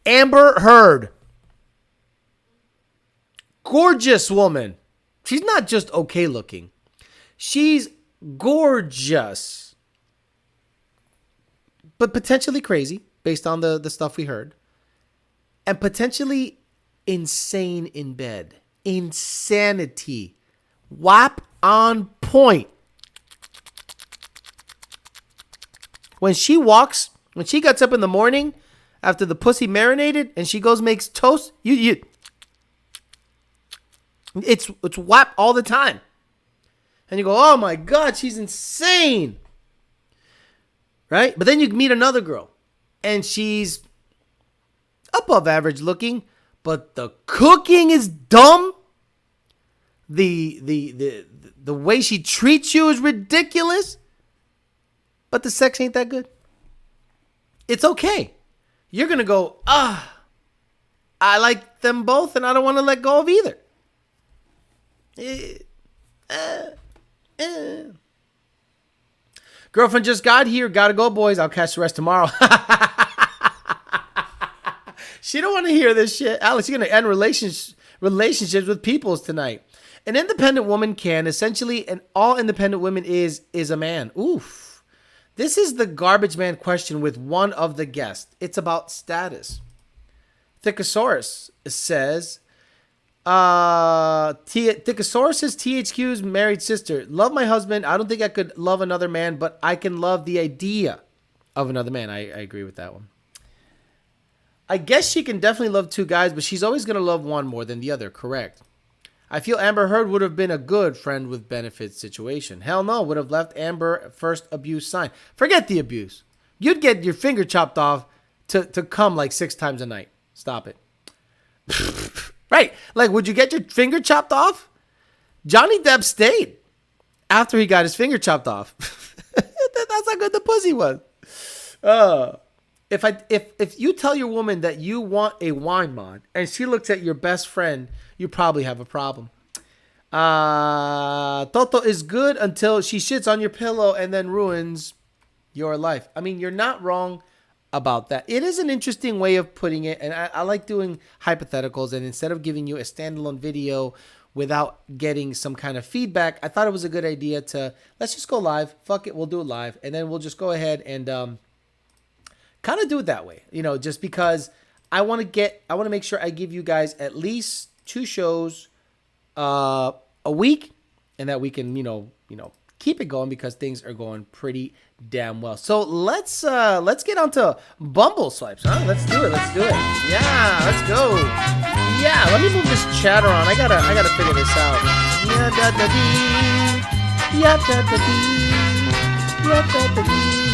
Amber Heard. Gorgeous woman. She's not just okay looking. She's gorgeous. But potentially crazy based on the stuff we heard. And potentially insane in bed. Insanity. WAP on point. When she gets up in the morning after the pussy marinated and she goes makes toast, it's WAP all the time. And you go, oh my God, she's insane. Right? But then you meet another girl and she's above average looking, but the cooking is dumb. The way she treats you is ridiculous, but the sex ain't that good. It's okay. You're going to go, I like them both and I don't want to let go of either. Girlfriend just got here. Gotta go, boys. I'll catch the rest tomorrow. She don't want to hear this shit. Alex, you're going to end relationships with peoples tonight. An independent woman can, essentially, and all independent women is a man. Oof. This is the garbage man question with one of the guests. It's about status. Thickosaurus says, Thickosaurus is THQ's married sister. Love my husband. I don't think I could love another man, but I can love the idea of another man. I agree with that one. I guess she can definitely love two guys, but she's always going to love one more than the other. Correct. I feel Amber Heard would have been a good friend with benefits situation. Hell no, would have left Amber first abuse sign. Forget the abuse. You'd get your finger chopped off to come like 6 times a night. Stop it. Right. Like, would you get your finger chopped off? Johnny Depp stayed after he got his finger chopped off. That's how good the pussy was. If you tell your woman that you want a wine mod and she looks at your best friend, you probably have a problem. Toto is good until she shits on your pillow and then ruins your life. I mean, you're not wrong about that. It is an interesting way of putting it, and I like doing hypotheticals. And instead of giving you a standalone video without getting some kind of feedback, I thought it was a good idea to let's just go live. Fuck it, we'll do it live, and then we'll just go ahead and kind of do it that way. Just because I want to make sure I give you guys at least 2 shows a week, and that we can keep it going because things are going pretty damn well. So let's get on to Bumble swipes, huh? Let's do it. Yeah, let's go. Yeah, let me move this chat around. I gotta figure this out. Yeah da da dee. Yeah da da dee. Yeah da da dee.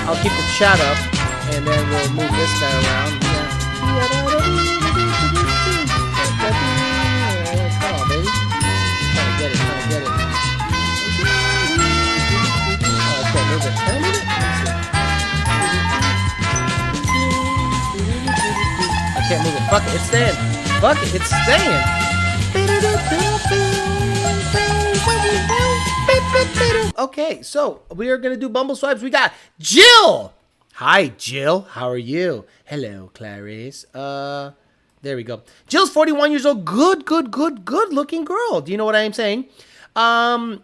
I'll keep the chat up, and then we'll move this guy around. Yeah. Come on, baby. Trying to get it. Oh, I can't move it. Can I move it? I can't move it. Fuck it. It's staying. It's staying. Okay, so we are going to do Bumble swipes. We got Jill. Hi, Jill. How are you? Hello, Clarice. There we go. Jill's 41 years old. Good looking girl. Do you know what I am saying? On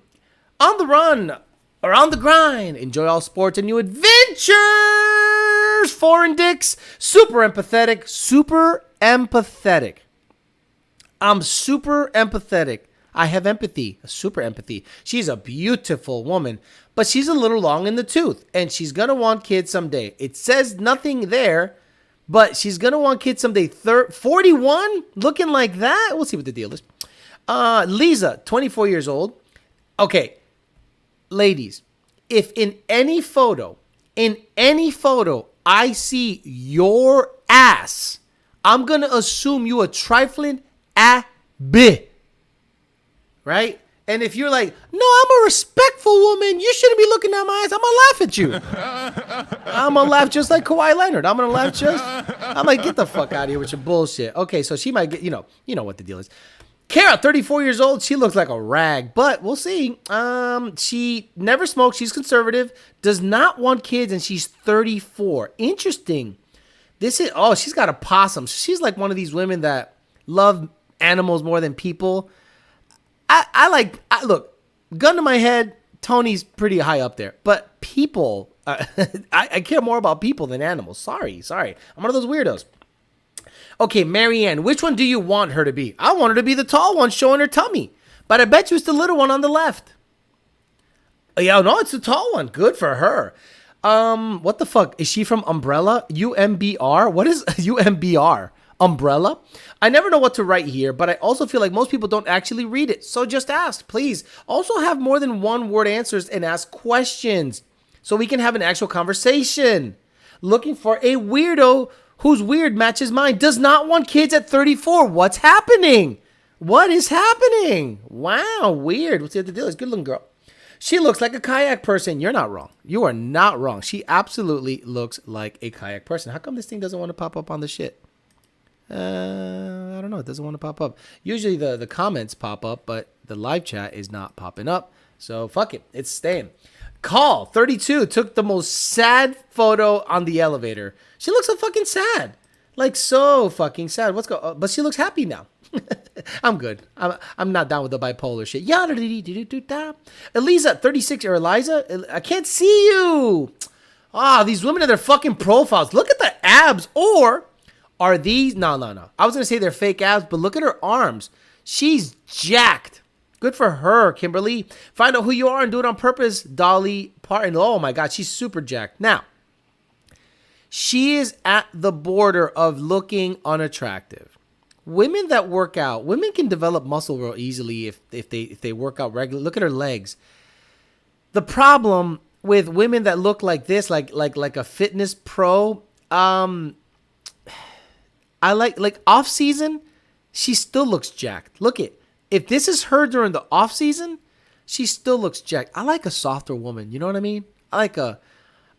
the run, or on the grind. Enjoy all sports and new adventures. Foreign dicks. Super empathetic. I'm super empathetic. I have empathy, super empathy. She's a beautiful woman, but she's a little long in the tooth, and she's going to want kids someday. It says nothing there, but she's going to want kids someday. 41? Looking like that? We'll see what the deal is. Lisa, 24 years old. Okay, ladies, if in any photo I see your ass, I'm going to assume you a trifling bit. Right? And if you're like, no, I'm a respectful woman, you shouldn't be looking at my eyes, I'm going to laugh at you. I'm going to laugh just like Kawhi Leonard. I'm like, get the fuck out of here with your bullshit. Okay, so she might get, you know what the deal is. Kara, 34 years old, she looks like a rag, but we'll see. She never smoked, she's conservative, does not want kids, and she's 34. Interesting. She's got a possum. She's like one of these women that love animals more than people. Look, gun to my head, Tony's pretty high up there, but people, I care more about people than animals. Sorry. I'm one of those weirdos. Okay, Marianne, which one do you want her to be? I want her to be the tall one showing her tummy, but I bet you it's the little one on the left. Yeah, no, it's the tall one. Good for her. What the fuck? Is she from Umbrella? UMBR? What is UMBR? Umbrella? I never know what to write here, but I also feel like most people don't actually read it. So just ask, please. Also have more than one word answers and ask questions so we can have an actual conversation. Looking for a weirdo whose weird matches mine. Does not want kids at 34. What's happening? What is happening? Wow, weird. What's the deal? It's a good looking girl. She looks like a kayak person. You're not wrong. You are not wrong. She absolutely looks like a kayak person. How come this thing doesn't want to pop up on the shit? I don't know. It doesn't want to pop up. Usually the comments pop up, but the live chat is not popping up. So fuck it. It's staying. Call 32 took the most sad photo on the elevator. She looks so fucking sad. Like so fucking sad. But she looks happy now. I'm good. I'm not down with the bipolar shit. Elisa, 36, or Eliza, I can't see you. These women and their fucking profiles. Look at the abs. Or are these? No. I was going to say they're fake abs, but look at her arms. She's jacked. Good for her, Kimberly. Find out who you are and do it on purpose, Dolly Parton. Oh my God, she's super jacked. Now, she is at the border of looking unattractive. Women that work out, women can develop muscle real easily if they work out regularly. Look at her legs. The problem with women that look like this, like a fitness pro, I like off season, she still looks jacked. Look if this is her during the off season, she still looks jacked. I like a softer woman. You know what I mean? I like a.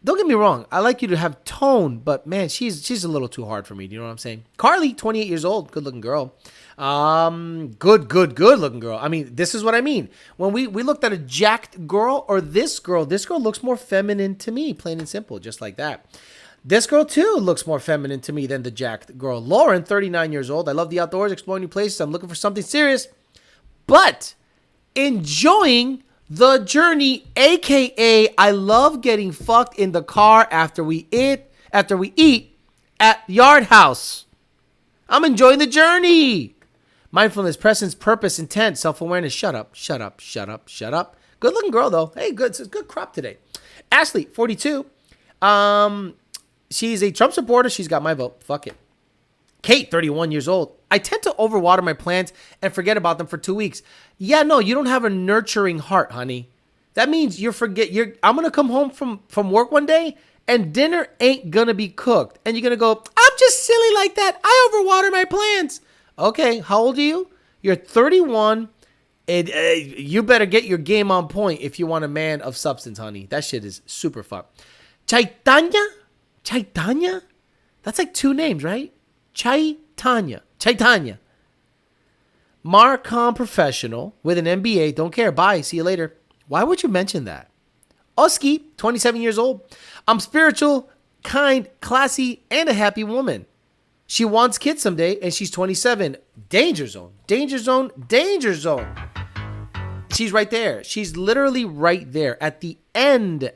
Don't get me wrong. I like you to have tone, but man, she's a little too hard for me. Do you know what I'm saying? Carly, 28 years old, good looking girl. Good looking girl. I mean, this is what I mean. When we looked at a jacked girl or this girl looks more feminine to me, plain and simple, just like that. This girl, too, looks more feminine to me than the jacked girl. Lauren, 39 years old. I love the outdoors, exploring new places. I'm looking for something serious, but enjoying the journey, a.k.a. I love getting fucked in the car after we eat at Yard House. I'm enjoying the journey. Mindfulness, presence, purpose, intent, self-awareness. Shut up. Good looking girl, though. Hey, good. It's a good crop today. Ashley, 42. She's a Trump supporter. She's got my vote. Fuck it. Kate, 31 years old. I tend to overwater my plants and forget about them for 2 weeks. Yeah, no, you don't have a nurturing heart, honey. That means I'm going to come home from work one day and dinner ain't going to be cooked. And you're going to go, I'm just silly like that. I overwater my plants. Okay, how old are you? You're 31. And you better get your game on point if you want a man of substance, honey. That shit is super fun. Chaitanya? That's like 2 names, right? Chaitanya. Marcom professional with an MBA. Don't care. Bye. See you later. Why would you mention that? Oski, 27 years old. I'm spiritual, kind, classy, and a happy woman. She wants kids someday, and she's 27. Danger zone. She's right there. She's literally right there at the end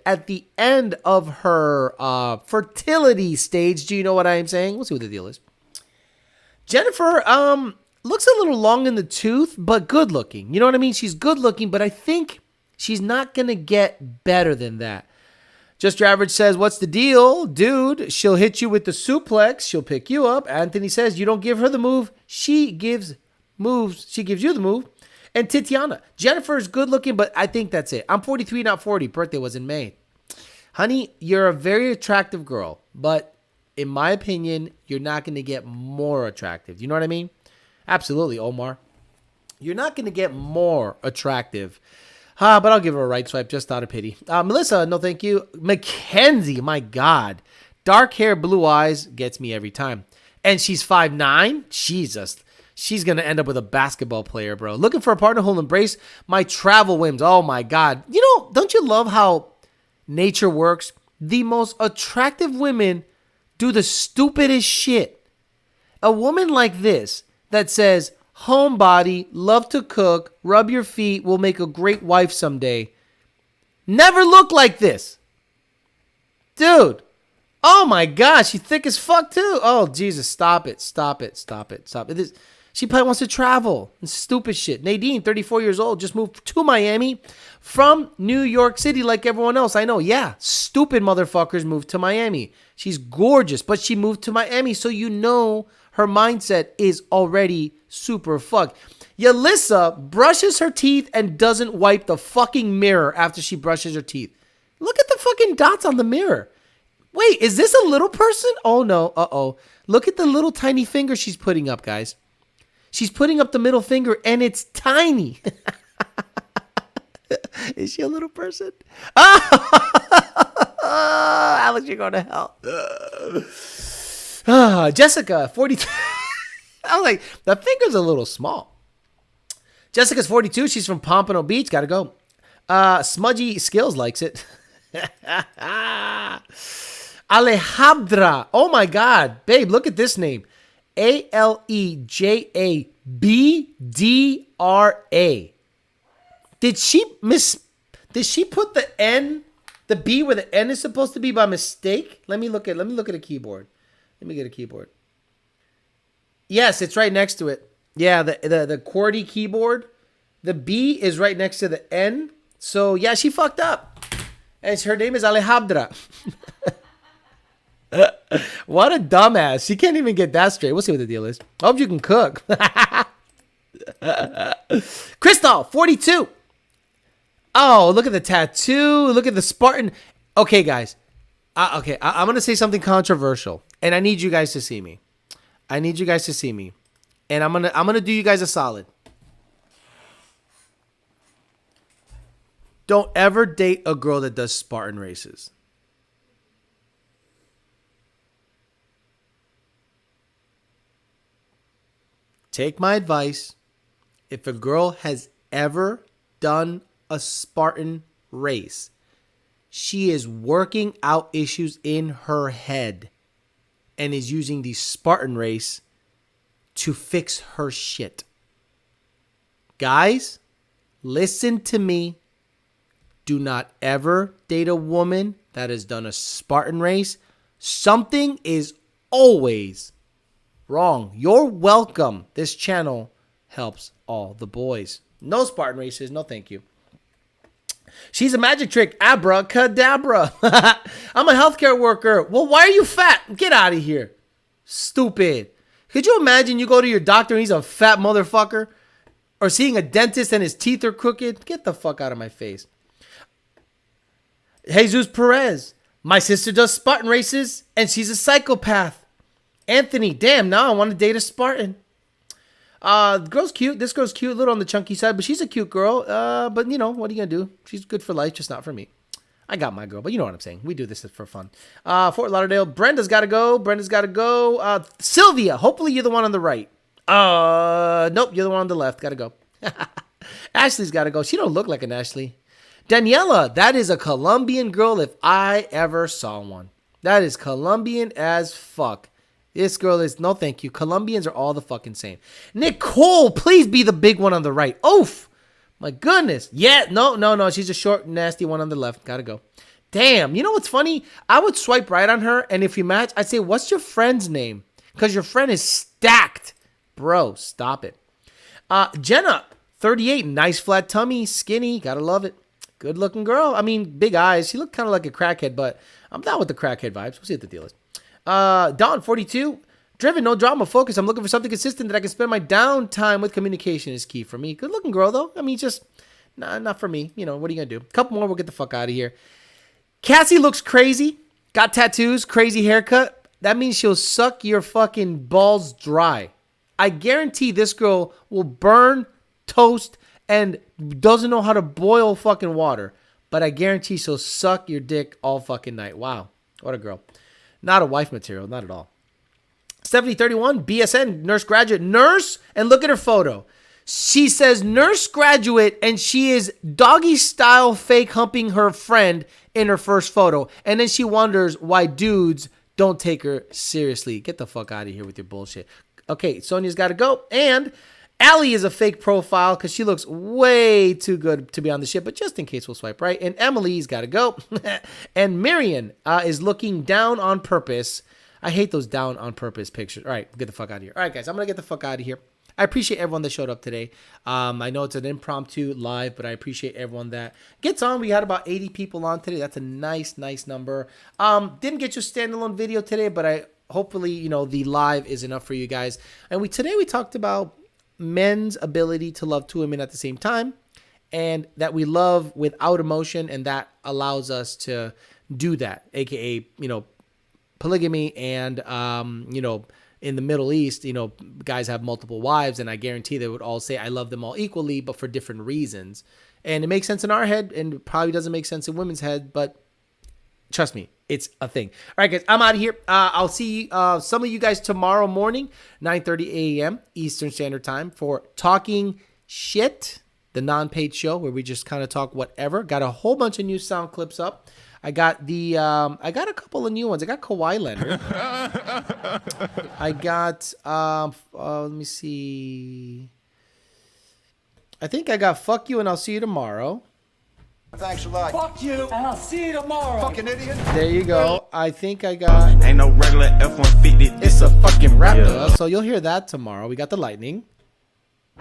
of her fertility stage. Do you know what I am saying? We'll see what the deal is. Jennifer looks a little long in the tooth, but good looking. You know what I mean? She's good looking, but I think she's not going to get better than that. Just Your Average says, what's the deal? Dude, she'll hit you with the suplex. She'll pick you up. Anthony says, you don't give her the move. She gives you the move. And Titiana, Jennifer's good looking, but I think that's it. I'm 43, not 40. Birthday was in May. Honey, you're a very attractive girl, but in my opinion, you're not going to get more attractive. You know what I mean? Absolutely, Omar. You're not going to get more attractive. But I'll give her a right swipe just out of pity. Melissa, no thank you. Mackenzie, my God. Dark hair, blue eyes, gets me every time. And she's 5'9"? Jesus. She's going to end up with a basketball player, bro. Looking for a partner who'll embrace my travel whims. Oh, my God. You know, don't you love how nature works? The most attractive women do the stupidest shit. A woman like this that says, homebody, love to cook, rub your feet, will make a great wife someday. Never looked like this. Dude. Oh, my gosh. She's thick as fuck, too. Oh, Jesus. Stop it. She probably wants to travel and stupid shit. Nadine, 34 years old, just moved to Miami from New York City like everyone else. I know, yeah, stupid motherfuckers moved to Miami. She's gorgeous, but she moved to Miami, so you know her mindset is already super fucked. Yalissa brushes her teeth and doesn't wipe the fucking mirror after she brushes her teeth. Look at the fucking dots on the mirror. Wait, is this a little person? Oh, no. Uh-oh. Look at the little tiny finger she's putting up, guys. She's putting up the middle finger, and it's tiny. Is she a little person? Alex, you're going to hell. Jessica, 42. I was like, the finger's a little small. Jessica's 42. She's from Pompano Beach. Got to go. Smudgy Skills likes it. Alejandra. Oh, my God. Babe, look at this name. Alejabdra. Did she put the N, the B where the N is supposed to be by mistake? Let me look at a keyboard. Let me get a keyboard. Yes, it's right next to it. Yeah, the QWERTY keyboard. The B is right next to the N. So yeah, she fucked up. And her name is Alejandra. What a dumbass. She can't even get that straight. We'll see what the deal is. I hope you can cook. Crystal, 42. Oh, look at the tattoo. Look at the Spartan. Okay, guys. I'm going to say something controversial. And I need you guys to see me. And I'm going to do you guys a solid. Don't ever date a girl that does Spartan races. Take my advice. If a girl has ever done a Spartan race, she is working out issues in her head and is using the Spartan race to fix her shit. Guys, listen to me. Do not ever date a woman that has done a Spartan race. Something is always wrong. You're welcome. This channel helps all the boys. No Spartan races. No, thank you. She's a magic trick. Abracadabra. I'm a healthcare worker. Well, why are you fat? Get out of here. Stupid. Could you imagine you go to your doctor and he's a fat motherfucker? Or seeing a dentist and his teeth are crooked? Get the fuck out of my face. Jesus Perez. My sister does Spartan races and she's a psychopath. Anthony. Damn, now I want to date a Spartan. The girl's cute. This girl's cute. A little on the chunky side, but she's a cute girl. But, you know, what are you going to do? She's good for life, just not for me. I got my girl, but you know what I'm saying. We do this for fun. Fort Lauderdale. Brenda's got to go. Brenda's got to go. Sylvia. Hopefully you're the one on the right. Nope, you're the one on the left. Got to go. Ashley's got to go. She don't look like an Ashley. Daniela. That is a Colombian girl if I ever saw one. That is Colombian as fuck. This girl is, no thank you. Colombians are all the fucking same. Nicole, please be the big one on the right. Oof. My goodness. Yeah, no. She's a short, nasty one on the left. Gotta go. Damn. You know what's funny? I would swipe right on her, and if you match, I'd say, what's your friend's name? Because your friend is stacked. Bro, stop it. Jenna, 38, nice flat tummy, skinny. Gotta love it. Good looking girl. I mean, big eyes. She looked kind of like a crackhead, but I'm down with the crackhead vibes. We'll see what the deal is. Don, 42, driven, no drama, focus. I'm looking for something consistent that I can spend my downtime with. Communication is key for me. Good looking girl, though. I mean, just not for me. You know, what are you going to do? A couple more, we'll get the fuck out of here. Cassie looks crazy. Got tattoos, crazy haircut. That means she'll suck your fucking balls dry. I guarantee this girl will burn, toast, and doesn't know how to boil fucking water. But I guarantee she'll suck your dick all fucking night. Wow. What a girl. Not a wife material, not at all. 7031, BSN, nurse graduate. Nurse, and look at her photo. She says nurse graduate, and she is doggy style fake humping her friend in her first photo. And then she wonders why dudes don't take her seriously. Get the fuck out of here with your bullshit. Okay, Sonia's got to go. And Allie is a fake profile because she looks way too good to be on the ship, but just in case we'll swipe right. And Emily's got to go. And Marion is looking down on purpose. I hate those down on purpose pictures. All right, get the fuck out of here. All right, guys, I'm going to get the fuck out of here. I appreciate everyone that showed up today. I know it's an impromptu live, but I appreciate everyone that gets on. We had about 80 people on today. That's a nice number. Didn't get your standalone video today, but hopefully, you know, the live is enough for you guys. And today we talked about men's ability to love two women at the same time, and that we love without emotion, and that allows us to do that, aka, you know, polygamy. And you know, in the Middle East, you know, guys have multiple wives, and I guarantee they would all say I love them all equally, but for different reasons. And it makes sense in our head, and it probably doesn't make sense in women's head, but trust me, it's a thing. All right, guys, I'm out of here. I'll see some of you guys tomorrow morning, 9:30 a.m. Eastern Standard Time, for Talking Shit, the non-paid show where we just kind of talk whatever. Got a whole bunch of new sound clips up. I got I got a couple of new ones. I got Kawhi Leonard. I got let me see. I think I got Fuck You and I'll See You Tomorrow. Thanks a lot. Fuck you, and I'll see you tomorrow. Fucking idiot. There you go. I think I got... Ain't no regular F-150. It's a fucking Raptor. So you'll hear that tomorrow. We got the Lightning.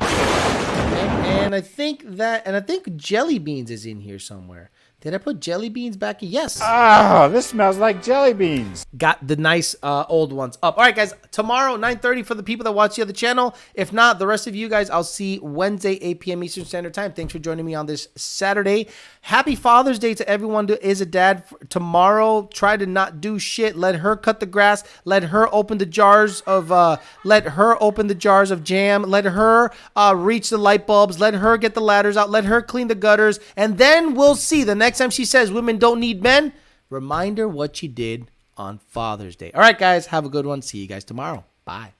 Okay, and I think Jelly Beans is in here somewhere. Did I put jelly beans back in? Yes. Oh, this smells like jelly beans. Got the nice old ones up. All right, guys. Tomorrow, 9:30 for the people that watch the other channel. If not, the rest of you guys, I'll see Wednesday, 8 p.m. Eastern Standard Time. Thanks for joining me on this Saturday. Happy Father's Day to everyone who is a dad. Tomorrow, try to not do shit. Let her cut the grass. Let her open the jars of jam. Let her reach the light bulbs. Let her get the ladders out. Let her clean the gutters. And then we'll see the next time she says women don't need men. Remind her what she did on Father's Day. All right, guys. Have a good one. See you guys tomorrow. Bye.